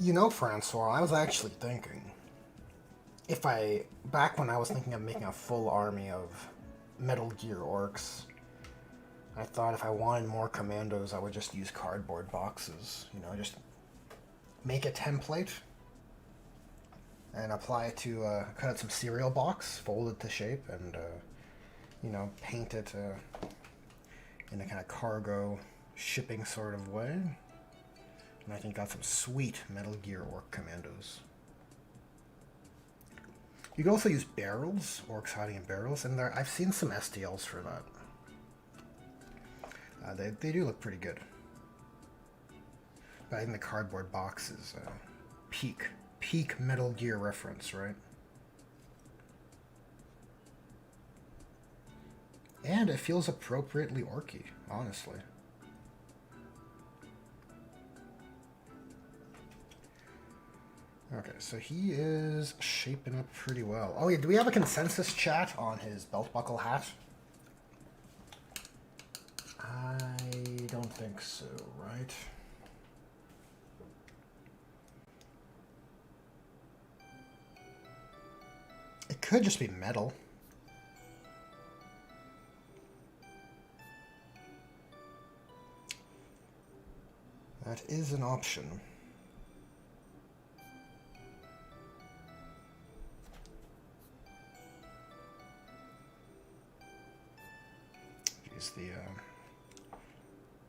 You know, Francois, I was actually thinking, back when I was thinking of making a full army of Metal Gear orcs, I thought if I wanted more commandos, I would just use cardboard boxes. You know, just make a template and apply it to, cut out some cereal box, fold it to shape, and, you know, paint it in a kind of cargo shipping sort of way. And I think got some sweet Metal Gear Orc commandos. You can also use barrels, orcs hiding in barrels, and I've seen some STLs for that. They do look pretty good. But I think the cardboard box is peak Metal Gear reference, right? And it feels appropriately orky, honestly. Okay, so he is shaping up pretty well. Oh yeah, do we have a consensus chat on his belt buckle hat? I don't think so, right? It could just be metal. That is an option. Jeez,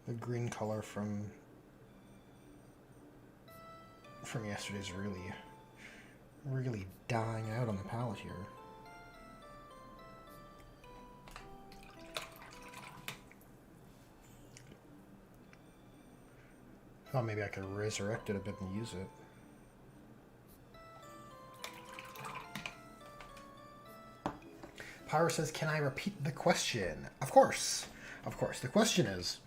the green color from yesterday's really dying out on the palette here. Thought maybe I could resurrect it a bit and use it. Pyro says, can I repeat the question? Of course. Of course. The question is,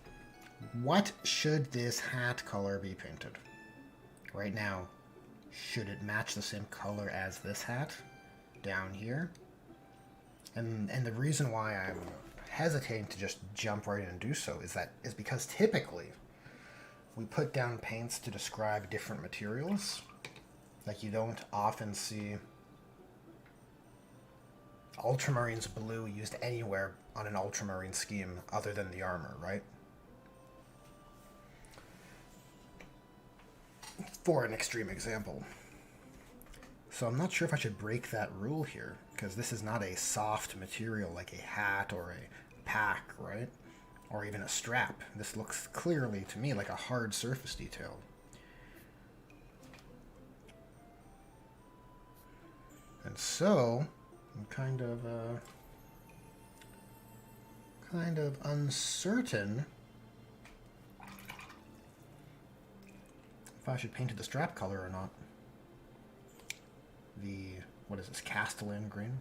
what should this hat color be painted? Right now, should it match the same color as this hat down here? And the reason why I'm hesitating to just jump right in and do so is because typically we put down paints to describe different materials. Like, you don't often see Ultramarine's blue used anywhere on an Ultramarine scheme other than the armor, right? For an extreme example. So I'm not sure if I should break that rule here, because this is not a soft material like a hat or a pack, right? Or even a strap. This looks clearly to me like a hard surface detail. And so I'm kind of uncertain if I should paint it the strap color or not. What is this, Castellan green?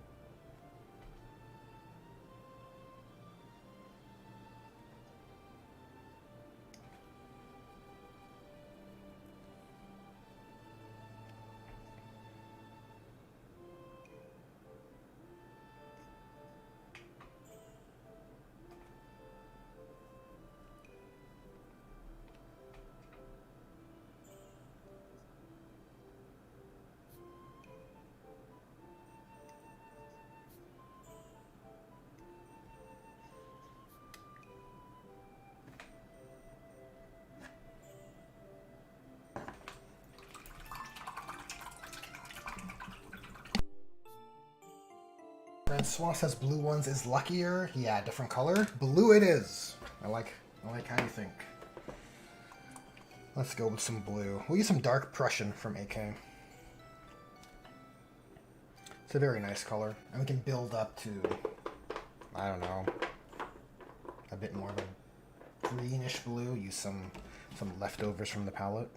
Francois says blue ones is luckier. Yeah, different color. Blue it is. I like how you think. Let's go with some blue. We'll use some dark Prussian from AK. It's a very nice color. And we can build up to, I don't know, a bit more of a greenish blue. Use some leftovers from the palette.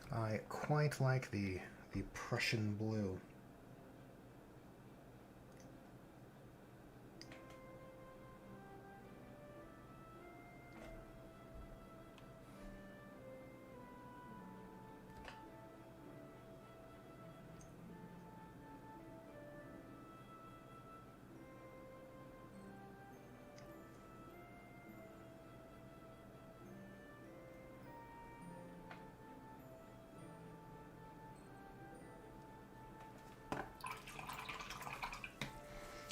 I quite like the Prussian blue.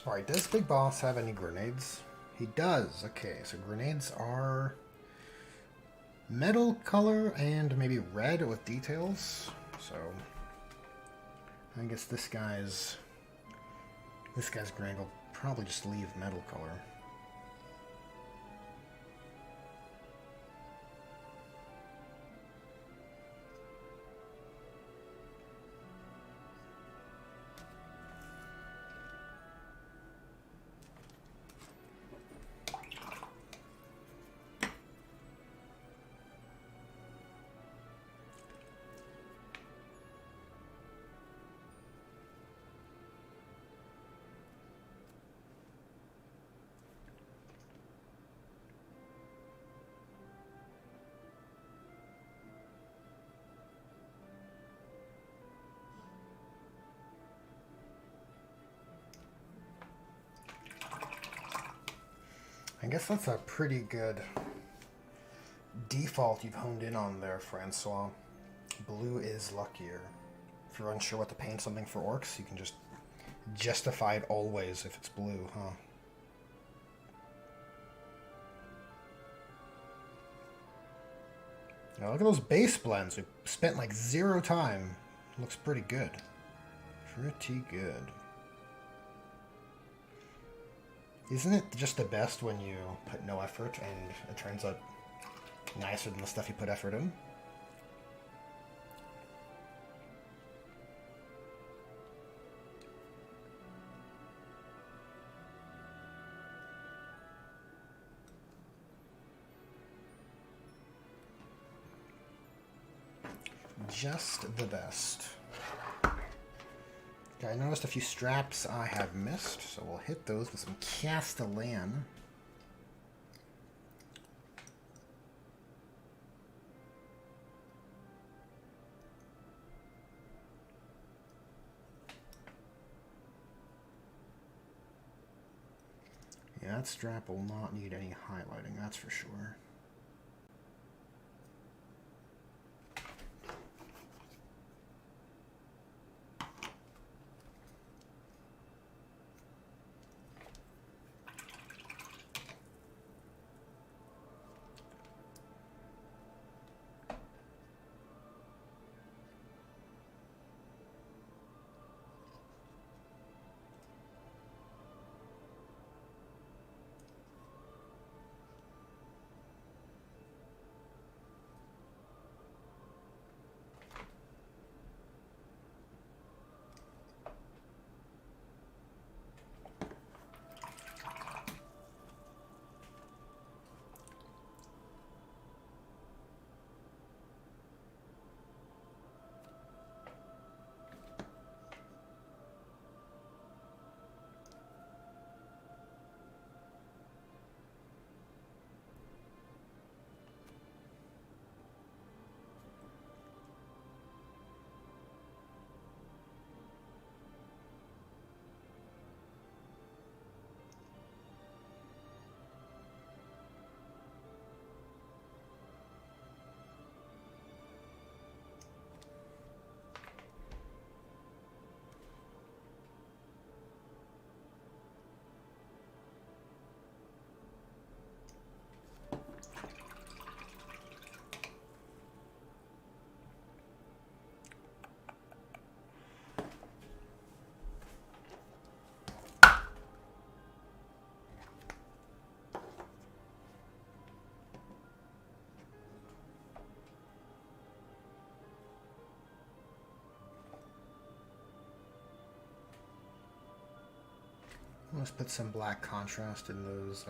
Alright, does Big Boss have any grenades? He does. Okay, so grenades are metal color and maybe red with details. So I guess this guy's grenade will probably just leave metal color. I guess that's a pretty good default you've honed in on there, Francois. Blue is luckier. If you're unsure what to paint something for orcs, you can just justify it always if it's blue, huh? Now look at those base blends. We spent like 0 time. Looks pretty good. Pretty good. Isn't it just the best when you put no effort and it turns out nicer than the stuff you put effort in? Just the best. Okay, I noticed a few straps I have missed, so we'll hit those with some Castellan. Yeah, that strap will not need any highlighting, that's for sure. Let's put some black contrast in those,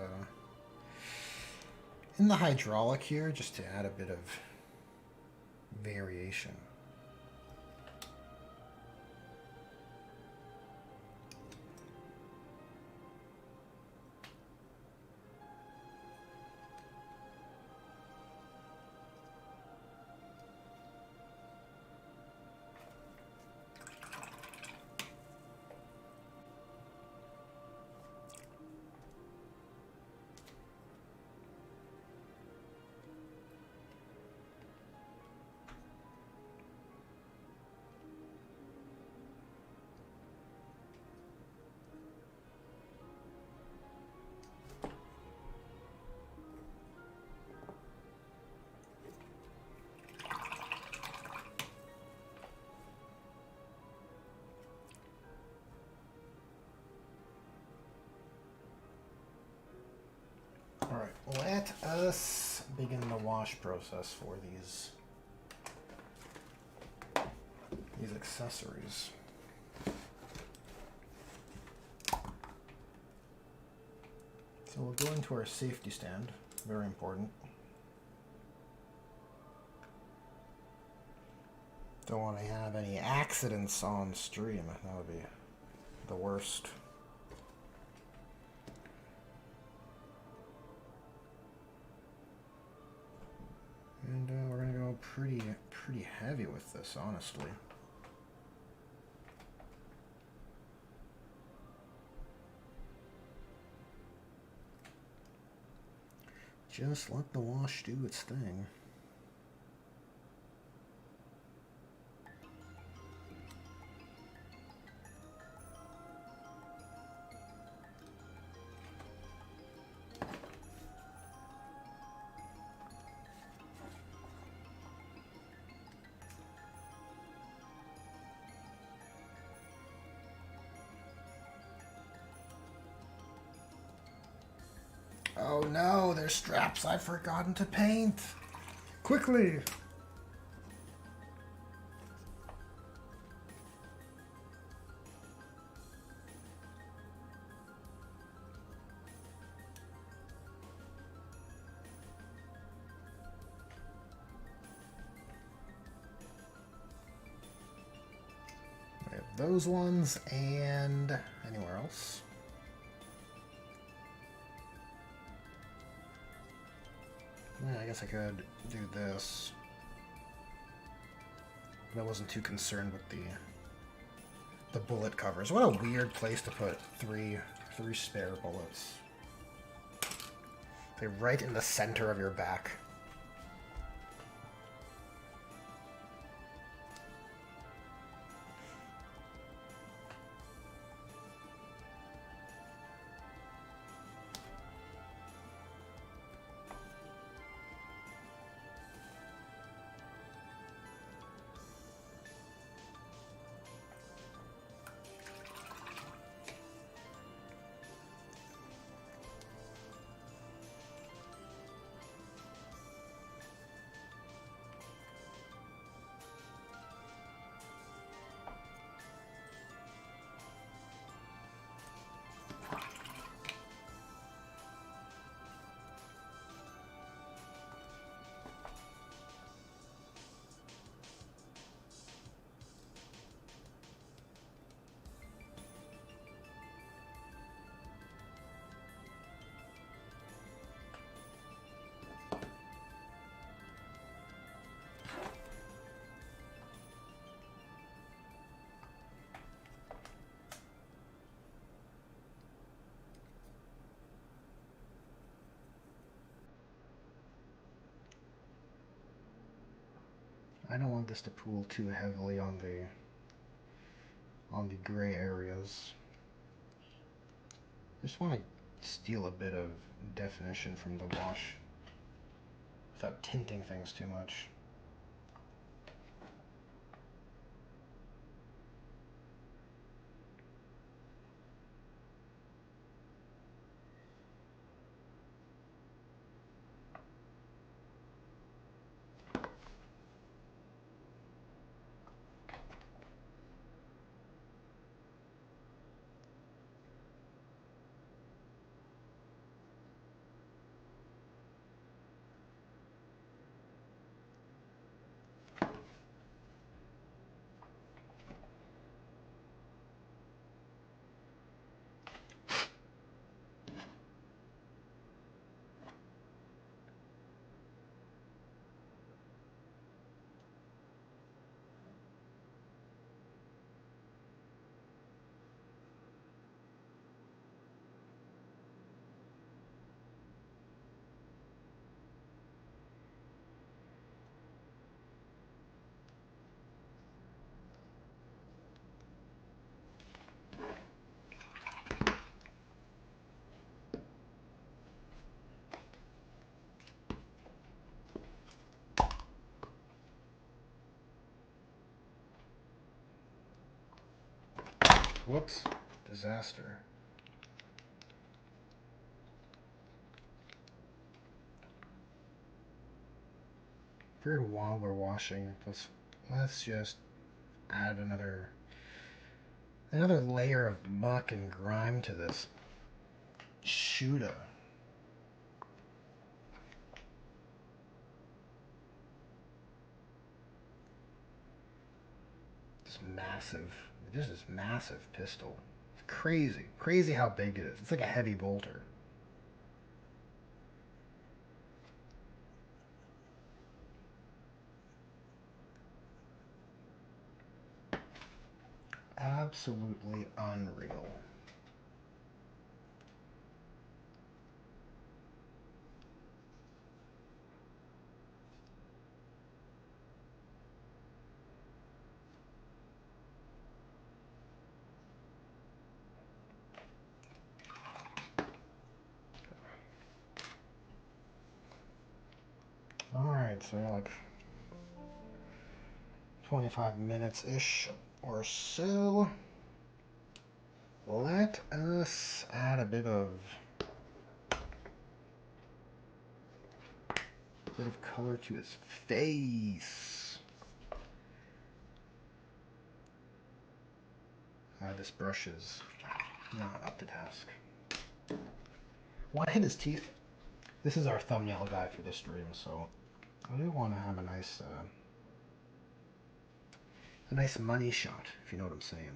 in the hydraulic here, just to add a bit of variation. Alright, let us begin the wash process for these accessories. So we'll go into our safety stand, very important. Don't want to have any accidents on stream, that would be the worst. And we're going to go pretty heavy with this, honestly. Just let the wash do its thing. Oh no, there's straps I've forgotten to paint. Quickly! We have those ones, and anywhere else? Yeah, I guess I could do this. But I wasn't too concerned with the bullet covers. What a weird place to put three spare bullets. They're right in the center of your back. I don't want this to pool too heavily on the gray areas. I just want to steal a bit of definition from the wash without tinting things too much. Whoops. Disaster. Figured while we're washing, let's just add another layer of muck and grime to this Shuda. This is massive pistol. It's crazy how big it is. It's like a heavy bolter. Absolutely unreal. Alright, so like 25 minutes-ish or so. Let us add a bit of bit of color to his face. This brush is not up to task. Want to hit his teeth? This is our thumbnail guy for this stream, so I do want to have a nice money shot, if you know what I'm saying.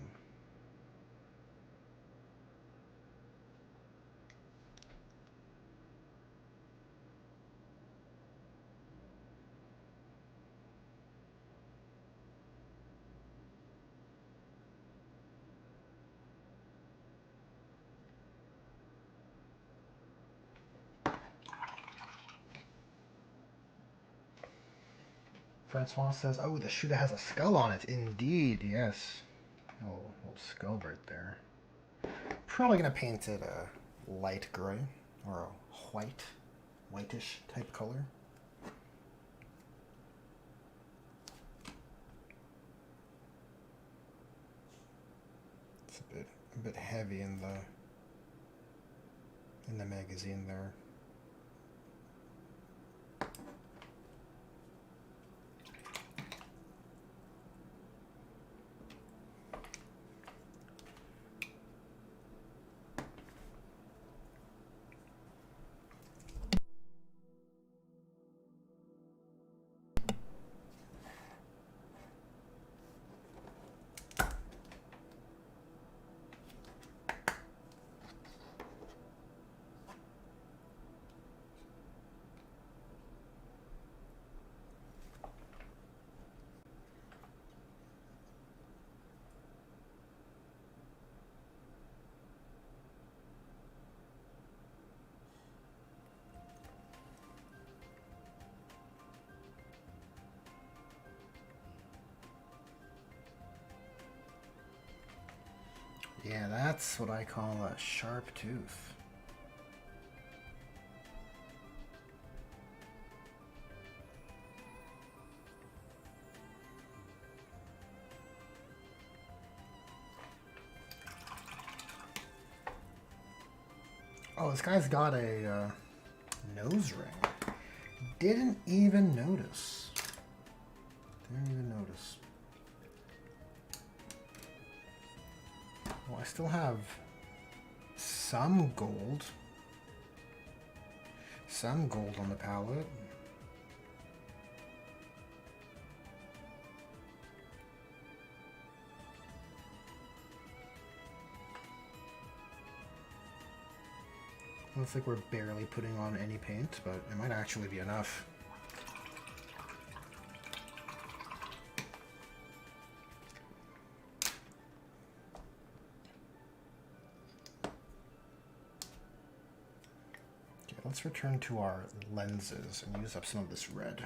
Francois says, oh, the shooter has a skull on it. Indeed, yes. Oh, little skull right there. Probably going to paint it a light gray or a whitish type color. It's a bit heavy in the magazine there. Yeah, that's what I call a sharp tooth. Oh, this guy's got a nose ring. Didn't even notice. Well, I still have some gold. Some gold on the palette. Looks like we're barely putting on any paint, but it might actually be enough. Okay, let's return to our lenses and use up some of this red.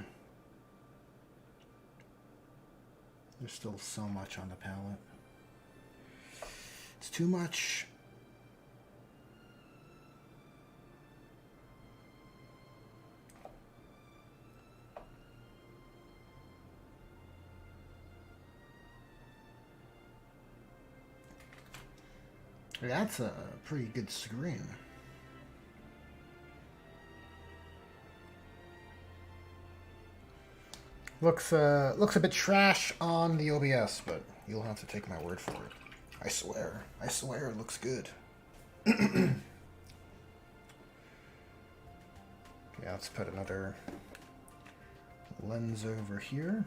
There's still so much on the palette. It's too much. That's a pretty good screen. Looks a bit trash on the OBS, but you'll have to take my word for it. I swear it looks good. Okay, let's put another lens over here.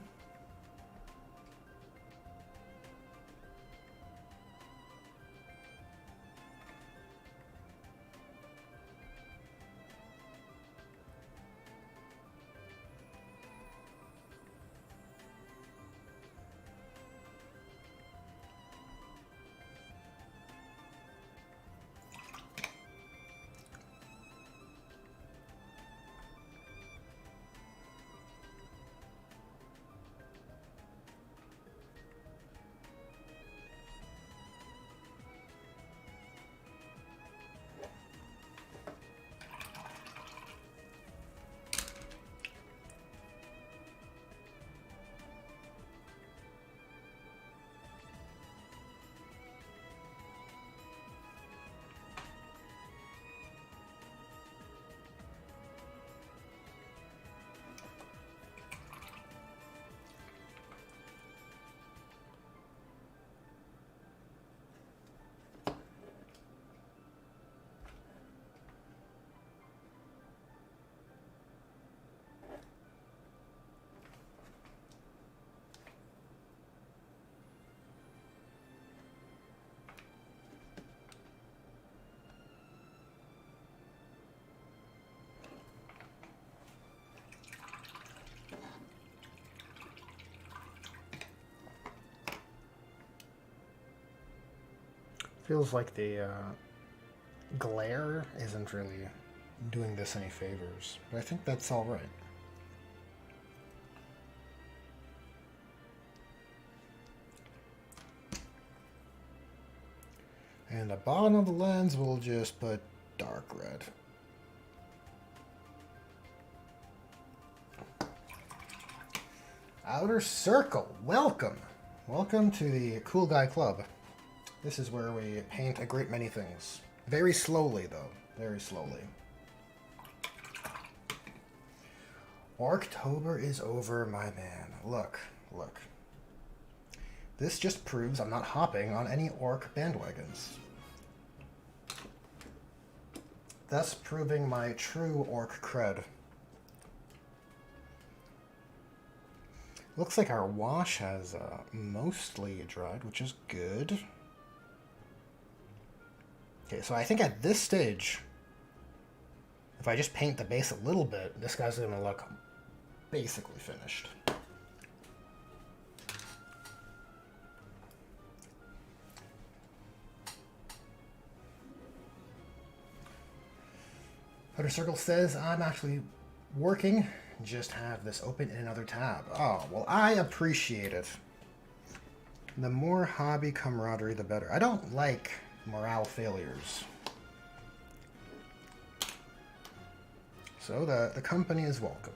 Feels like the glare isn't really doing this any favors, but I think that's all right. And the bottom of the lens, we'll just put dark red. Outer Circle, welcome! Welcome to the Cool Guy Club. This is where we paint a great many things. Very slowly, though. Very slowly. Orktober is over, my man. Look, look. This just proves I'm not hopping on any orc bandwagons. Thus proving my true orc cred. Looks like our wash has mostly dried, which is good. Okay, so I think at this stage, if I just paint the base a little bit, this guy's going to look basically finished. Outer Circle says, I'm actually working, just have this open in another tab. Oh, well, I appreciate it. The more hobby camaraderie, the better. I don't like morale failures. So the company is welcome.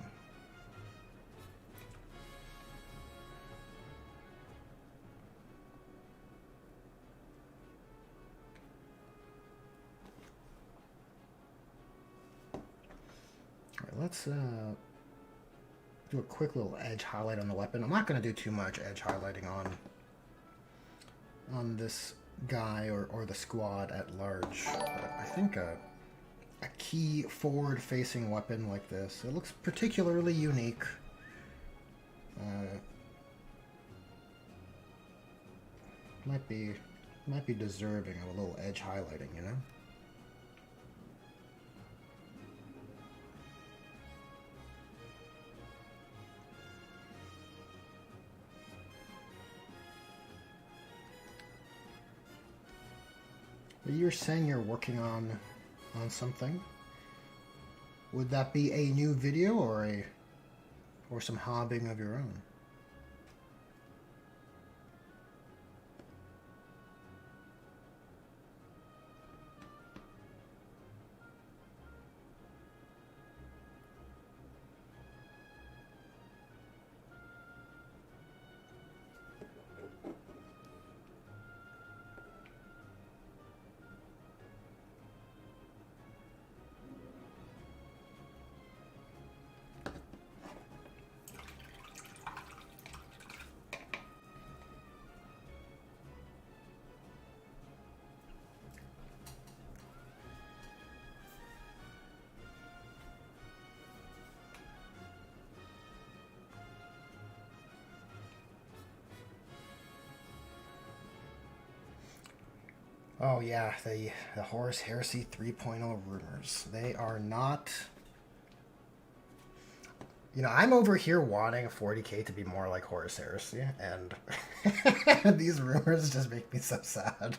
Let's do a quick little edge highlight on the weapon. I'm not going to do too much edge highlighting on this guy or the squad at large. But I think a key forward-facing weapon like this, it looks particularly unique. Might be deserving of a little edge highlighting, you know? You're saying you're working on something. Would that be a new video or some hobbying of your own? Oh yeah, the Horus Heresy 3.0 rumors. They are not... You know, I'm over here wanting 40k to be more like Horus Heresy, and these rumors just make me so sad.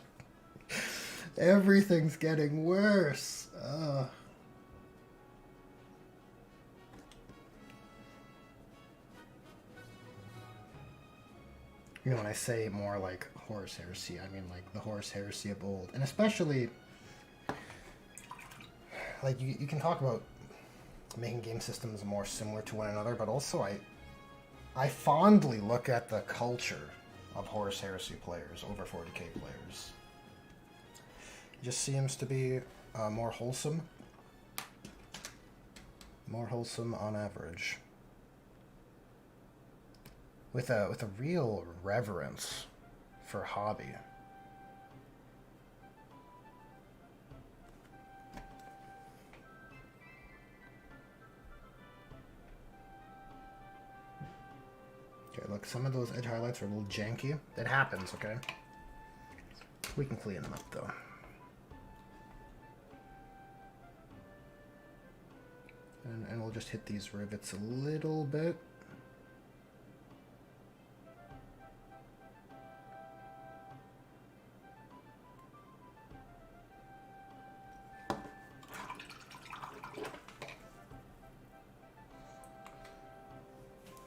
Everything's getting worse. You know, when I say more like Horus Heresy, I mean like the Horus Heresy of old. And especially, like, you can talk about making game systems more similar to one another, but also I fondly look at the culture of Horus Heresy players over 40k players. It just seems to be more wholesome. More wholesome on average. With a real reverence for hobby. Okay, look, some of those edge highlights are a little janky. It happens, okay? We can clean them up, though. And we'll just hit these rivets a little bit.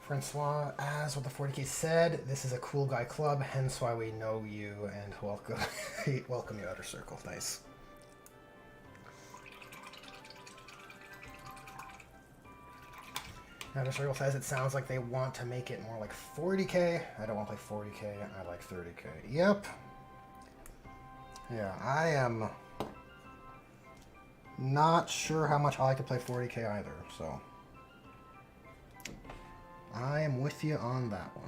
Francois, as what the 40K said, this is a cool guy club, hence why we know you and welcome, welcome you, Outer Circle. Nice. Outer Circle says it sounds like they want to make it more like 40K. I don't want to play 40K. I like 30K. Yep. Yeah, I am not sure how much I like to play 40K either, so I am with you on that one.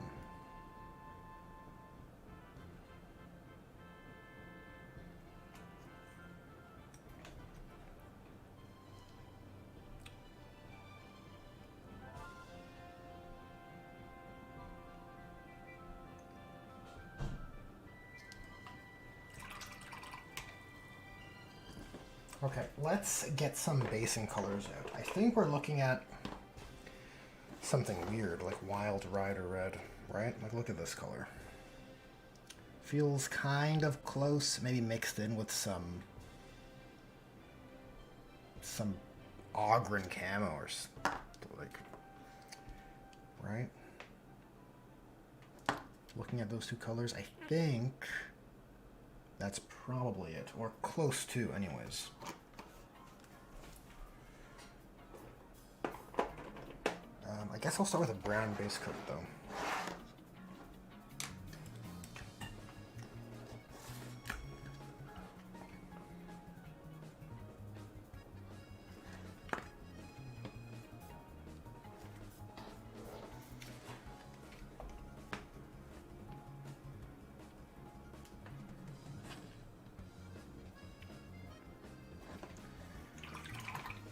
Okay, let's get some basing colors out. I think we're looking at something weird, like Wild Rider Red, right? Like, look at this color. Feels kind of close, maybe mixed in with some Ogren camo or like, right? Looking at those two colors, I think that's probably it, or close to anyways. I guess I'll start with a brown base coat though.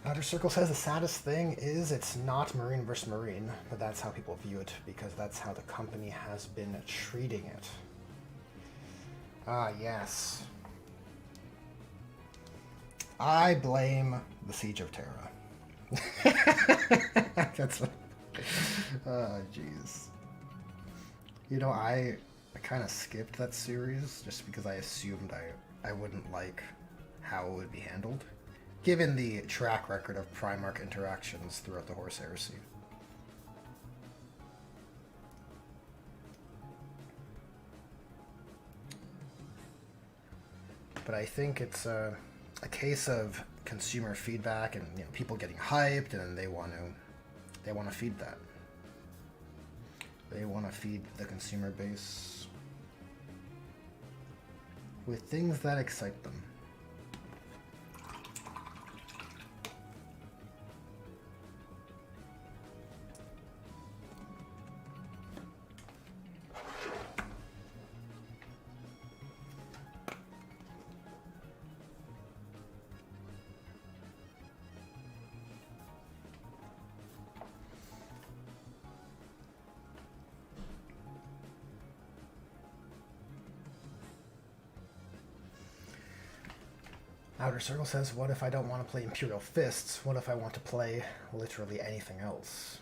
Outer Circle says the saddest thing is it's not Marine versus Marine, but that's how people view it because that's how the company has been treating it. Ah, yes. I blame the Siege of Terra. That's what... Oh, jeez. You know, I kind of skipped that series just because I assumed I wouldn't like how it would be handled, given the track record of Primarch interactions throughout the Horse Heresy. But I think it's a case of consumer feedback and, you know, people getting hyped, and they want to feed that. They want to feed the consumer base with things that excite them. Outer Circle says, what if I don't want to play Imperial Fists? What if I want to play literally anything else?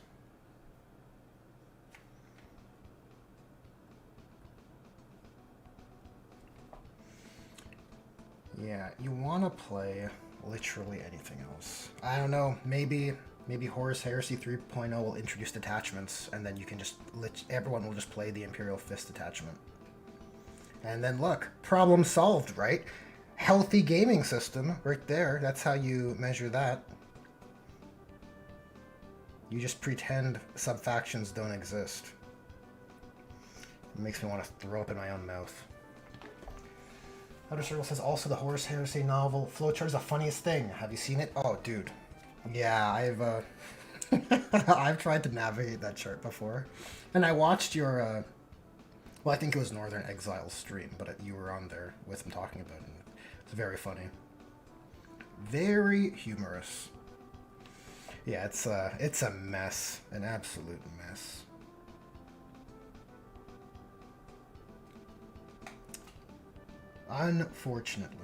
Yeah, you want to play literally anything else. I don't know, maybe Horus Heresy 3.0 will introduce detachments, and then you can just, everyone will just play the Imperial Fist detachment. And then look, problem solved, right? Healthy gaming system right there. That's how you measure that. You just pretend sub-factions don't exist. It makes me want to throw up in my own mouth. Outer Circle says, also the Horus Heresy novel flowchart is the funniest thing. Have you seen it? Oh, dude. Yeah, I've I've tried to navigate that chart before. And I watched your, well, I think it was Northern Exile stream, but you were on there with him talking about it. It's very funny. Very humorous. Yeah, it's a mess. An absolute mess. Unfortunately.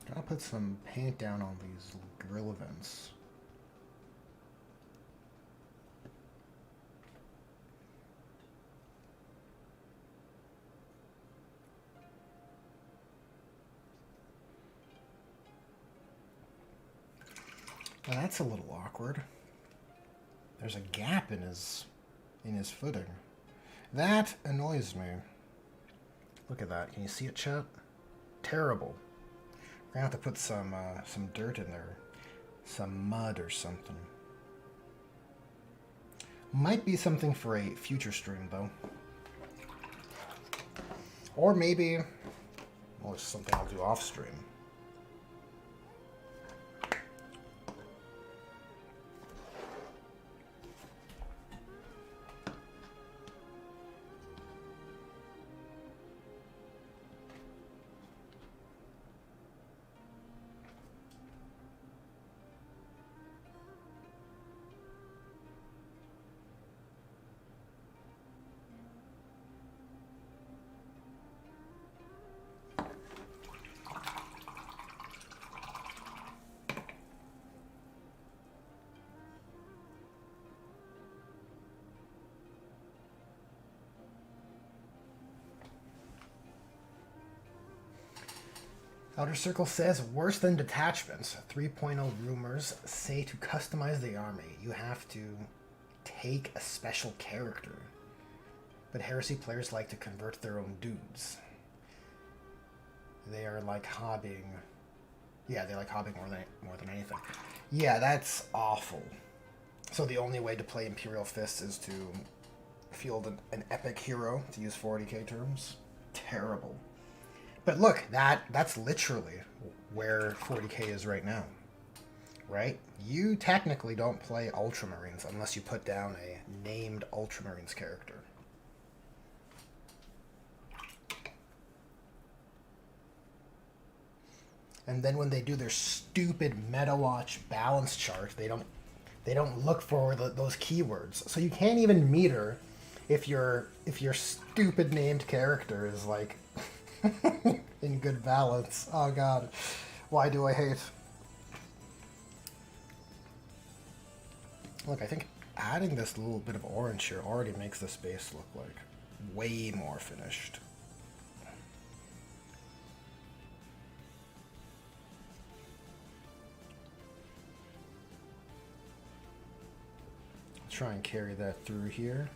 Gotta put some paint down on these grill vents. Well, that's a little awkward. There's a gap in his footing. That annoys me. Look at that. Can you see it, chat? Terrible. We're gonna have to put some dirt in there, some mud or something. Might be something for a future stream though, or maybe, well, it's something I'll do off stream. Outer Circle says, worse than detachments. 3.0 rumors say to customize the army, you have to take a special character. But Heresy players like to convert their own dudes. They are like hobbying. Yeah, they like hobbying more than anything. Yeah, that's awful. So the only way to play Imperial Fists is to field an epic hero, to use 40k terms. Terrible. But look, that's literally where 40k is right now, right? You technically don't play Ultramarines unless you put down a named Ultramarines character. And then when they do their stupid MetaWatch balance chart, they don't look for those keywords. So you can't even meter if your stupid named character is like in good balance. Oh god, why do I hate? Look, I think adding this little bit of orange here already makes this base look like way more finished. Try and carry that through here.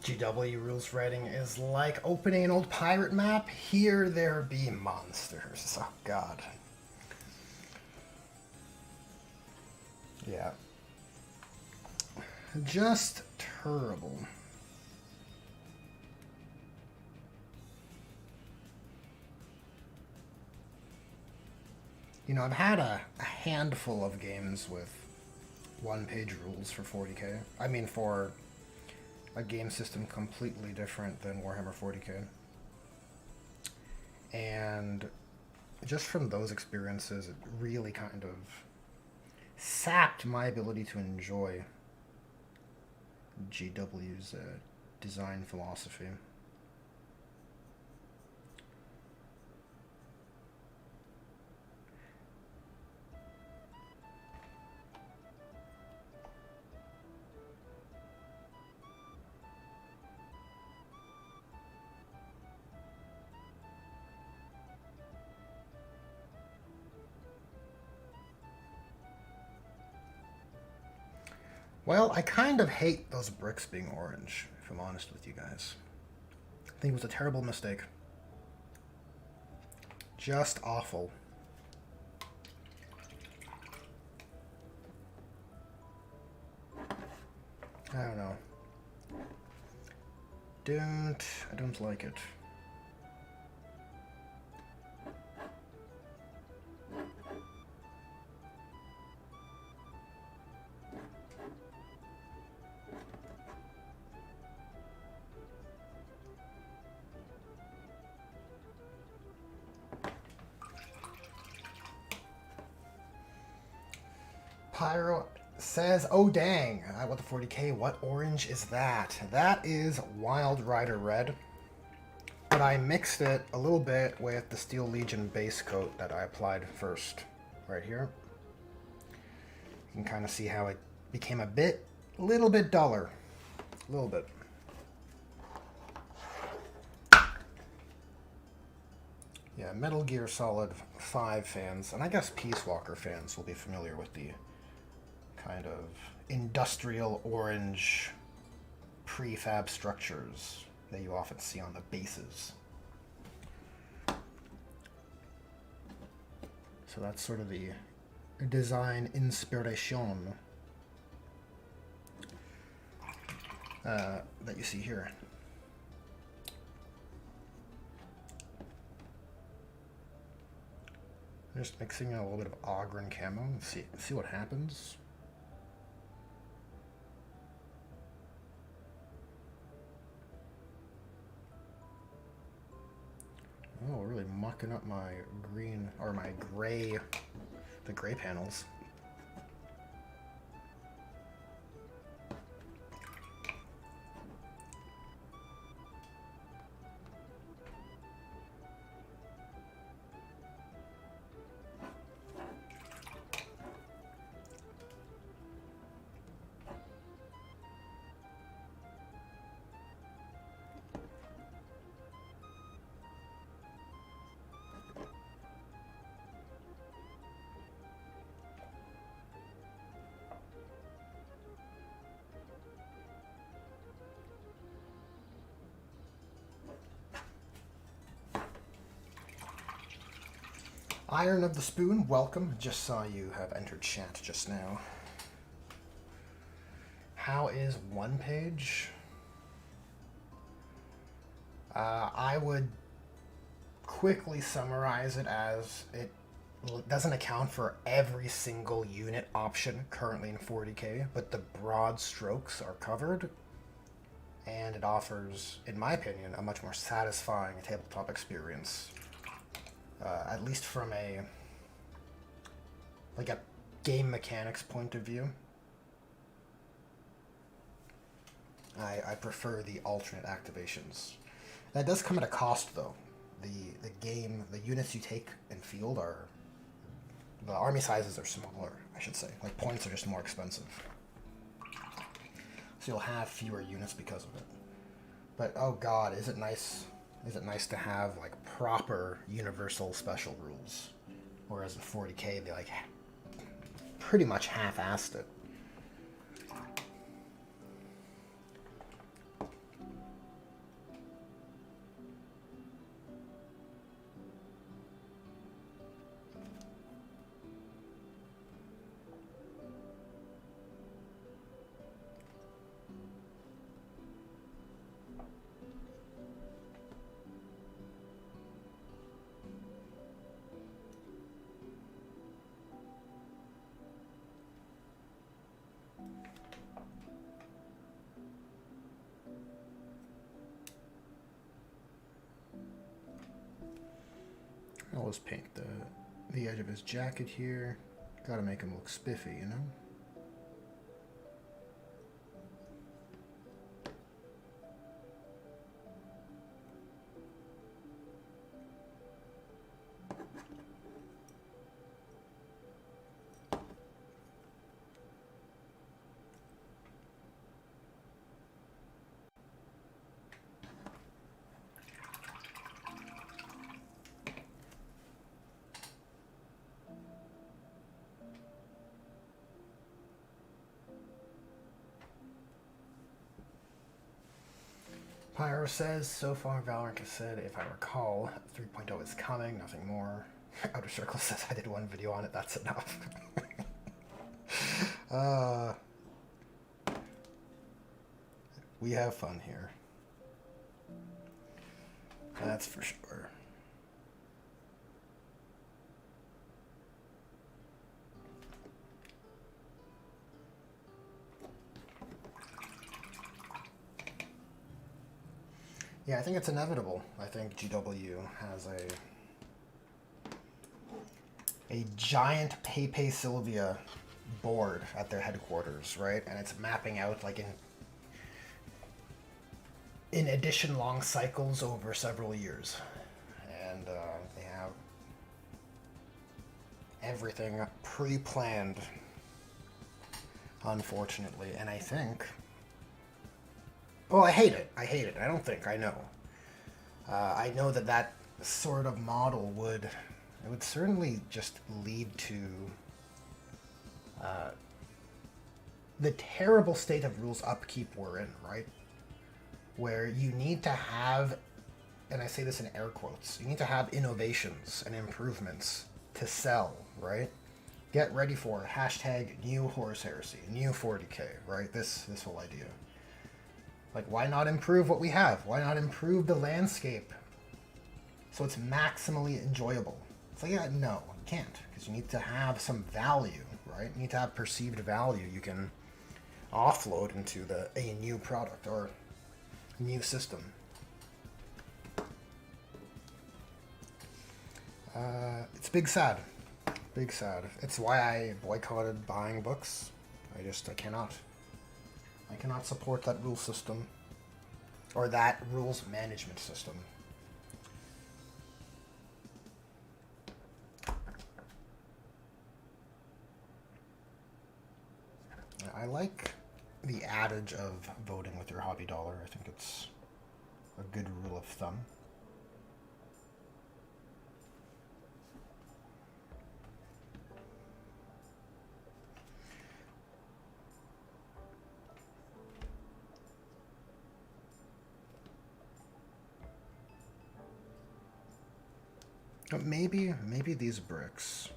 GW rules writing is like opening an old pirate map. Here there be monsters. Oh god. Yeah. Just terrible. You know, I've had a handful of games with one-page rules for 40k. I mean, for a game system completely different than Warhammer 40k. And just from those experiences, it really kind of sapped my ability to enjoy GW's design philosophy. Well, I kind of hate those bricks being orange, if I'm honest with you guys. I think it was a terrible mistake. Just awful. I don't know. I don't like it. Pyro says, oh dang, I want the 40k. What orange is that? That is Wild Rider Red. But I mixed it a little bit with the Steel Legion base coat that I applied first. Right here. You can kind of see how it became a little bit duller. A little bit. Yeah, Metal Gear Solid 5 fans, and I guess Peace Walker fans will be familiar with the kind of industrial orange prefab structures that you often see on the bases. So that's sort of the design inspiration that you see here. I'm just mixing in a little bit of Ogren camo and see what happens. Oh, really mucking up my green, or my gray, the gray panels. Iron of the Spoon, welcome. Just saw you have entered chat just now. How is one page? I would quickly summarize it as it doesn't account for every single unit option currently in 40k, but the broad strokes are covered, and it offers, in my opinion, a much more satisfying tabletop experience. At least from a game mechanics point of view. I prefer the alternate activations. That does come at a cost, though. The units you take in field are, the army sizes are smaller, I should say. Like, points are just more expensive. So you'll have fewer units because of it. But, oh god, is it nice to have, like, proper universal special rules? Whereas in 40k, they, like, pretty much half-assed it. I'll just paint the edge of his jacket here. Gotta make him look spiffy, you know? Pyro says, so far Valorant has said, if I recall, 3.0 is coming, nothing more. Outer Circle says, I did one video on it, that's enough. We have fun here. That's for sure. Yeah, I think it's inevitable. I think GW has a giant Pepe Sylvia board at their headquarters, right? And it's mapping out like in addition long cycles over several years. And they have everything pre-planned, unfortunately. And I think... Well, I hate it. I hate it. I don't think. I know. I know that that sort of model would certainly just lead to the terrible state of rules upkeep we're in, right? Where you need to have, and I say this in air quotes, you need to have innovations and improvements to sell, right? Get ready for hashtag new Horus Heresy, new 40k, right? This whole idea. Like, why not improve what we have? Why not improve the landscape so it's maximally enjoyable? It's like, yeah, no, you can't, because you need to have some value, right? You need to have perceived value you can offload into a new product or new system. It's big sad. Big sad. It's why I boycotted buying books. I cannot. I cannot support that rule system, or that rules management system. I like the adage of voting with your hobby dollar. I think it's a good rule of thumb. Maybe these bricks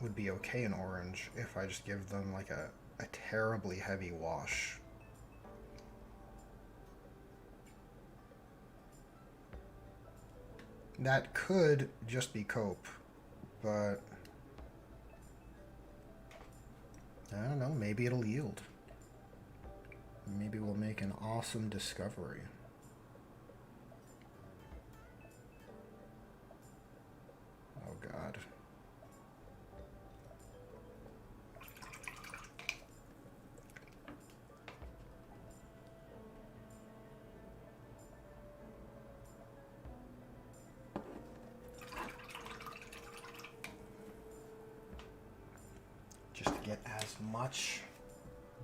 would be okay in orange if I just give them like a terribly heavy wash. That could just be cope, but I don't know, maybe it'll yield. Maybe we'll make an awesome discovery. Oh God. Just to get as much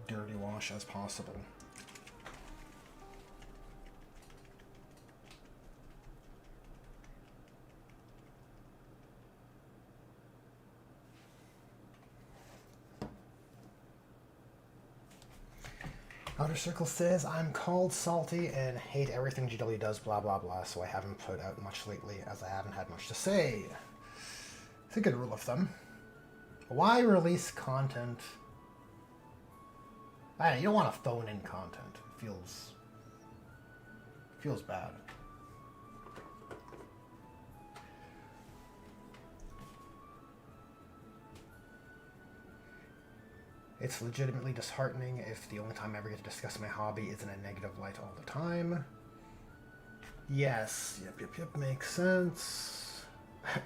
dirty wash as possible. Outer Circle says, I'm called salty and hate everything GW does, blah blah blah, so I haven't put out much lately as I haven't had much to say. It's a good rule of thumb. Why release content? You don't want to phone in content. It feels bad. It's legitimately disheartening if the only time I ever get to discuss my hobby is in a negative light all the time. Yes, yep, makes sense.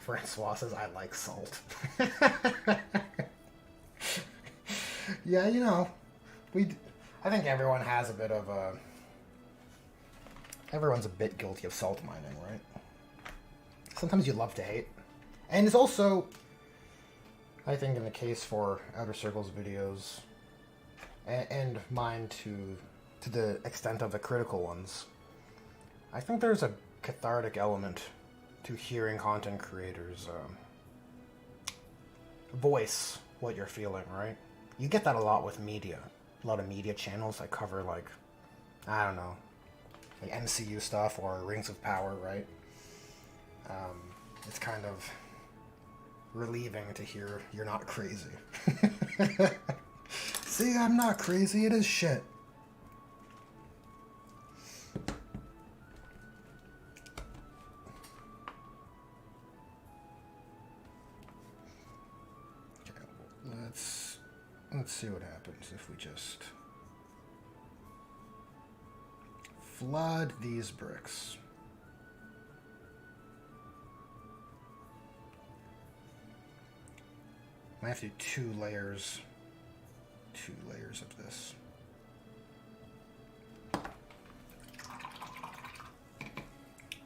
Francois says, I like salt. Yeah, you know, I think everyone has a bit of a... Everyone's a bit guilty of salt mining, right? Sometimes you love to hate. And it's also... I think in the case for Outer Circle's videos, and mine to the extent of the critical ones, I think there's a cathartic element to hearing content creators voice what you're feeling, right? You get that a lot with media. A lot of media channels that cover, like, I don't know, like MCU stuff or Rings of Power, right? It's kind of relieving to hear you're not crazy. See, I'm not crazy. It is shit. Okay, let's see what happens if we just flood these bricks. I have to do 2 layers of this.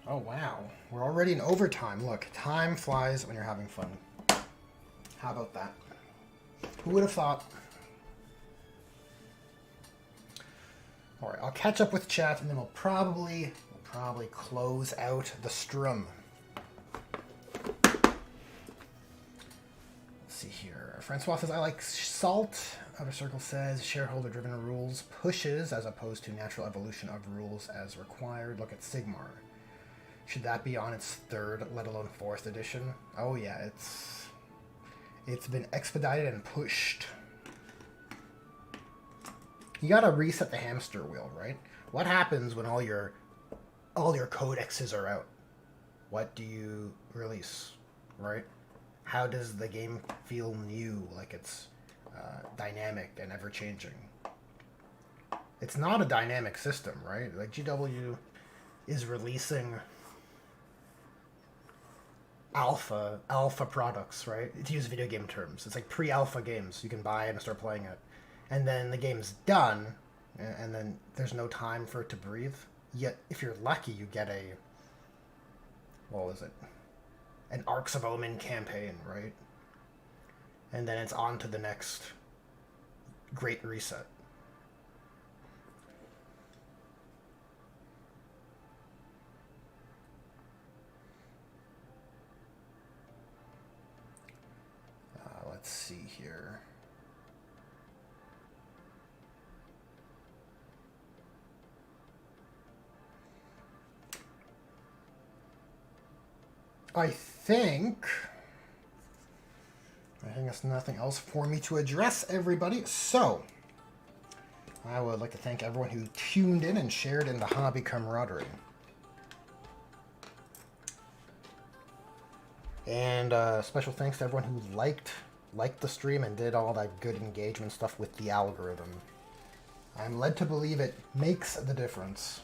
Oh wow, we're already in overtime. Look, time flies when you're having fun. How about that? Who would have thought? All right, I'll catch up with chat, and then we'll probably close out the stream. See here. Francois says, I like salt. Outer Circle says, shareholder-driven rules pushes as opposed to natural evolution of rules as required. Look at Sigmar. Should that be on its 3rd, let alone 4th edition? Oh yeah, it's been expedited and pushed. You gotta reset the hamster wheel, right? What happens when all your codexes are out? What do you release, right? How does the game feel new, like it's dynamic and ever-changing? It's not a dynamic system, right? Like GW is releasing alpha products, right? To use video game terms. It's like pre-alpha games. You can buy it and start playing it. And then the game's done, and then there's no time for it to breathe. Yet, if you're lucky, you get a... what was it? An Arcs of Omen campaign, right? And then it's on to the next Great Reset. Let's see here. I think there's nothing else for me to address, everybody. So, I would like to thank everyone who tuned in and shared in the hobby camaraderie. And special thanks to everyone who liked the stream and did all that good engagement stuff with the algorithm. I'm led to believe it makes the difference.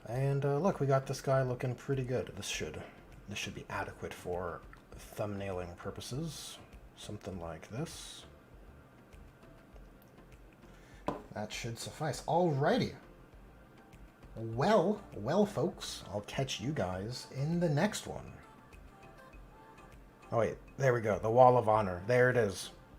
And look, we got this guy looking pretty good. This should be adequate for thumbnailing purposes. Something like this. That should suffice. Alrighty. Well, folks, I'll catch you guys in the next one. Oh wait, there we go. The Wall of Honor. There it is.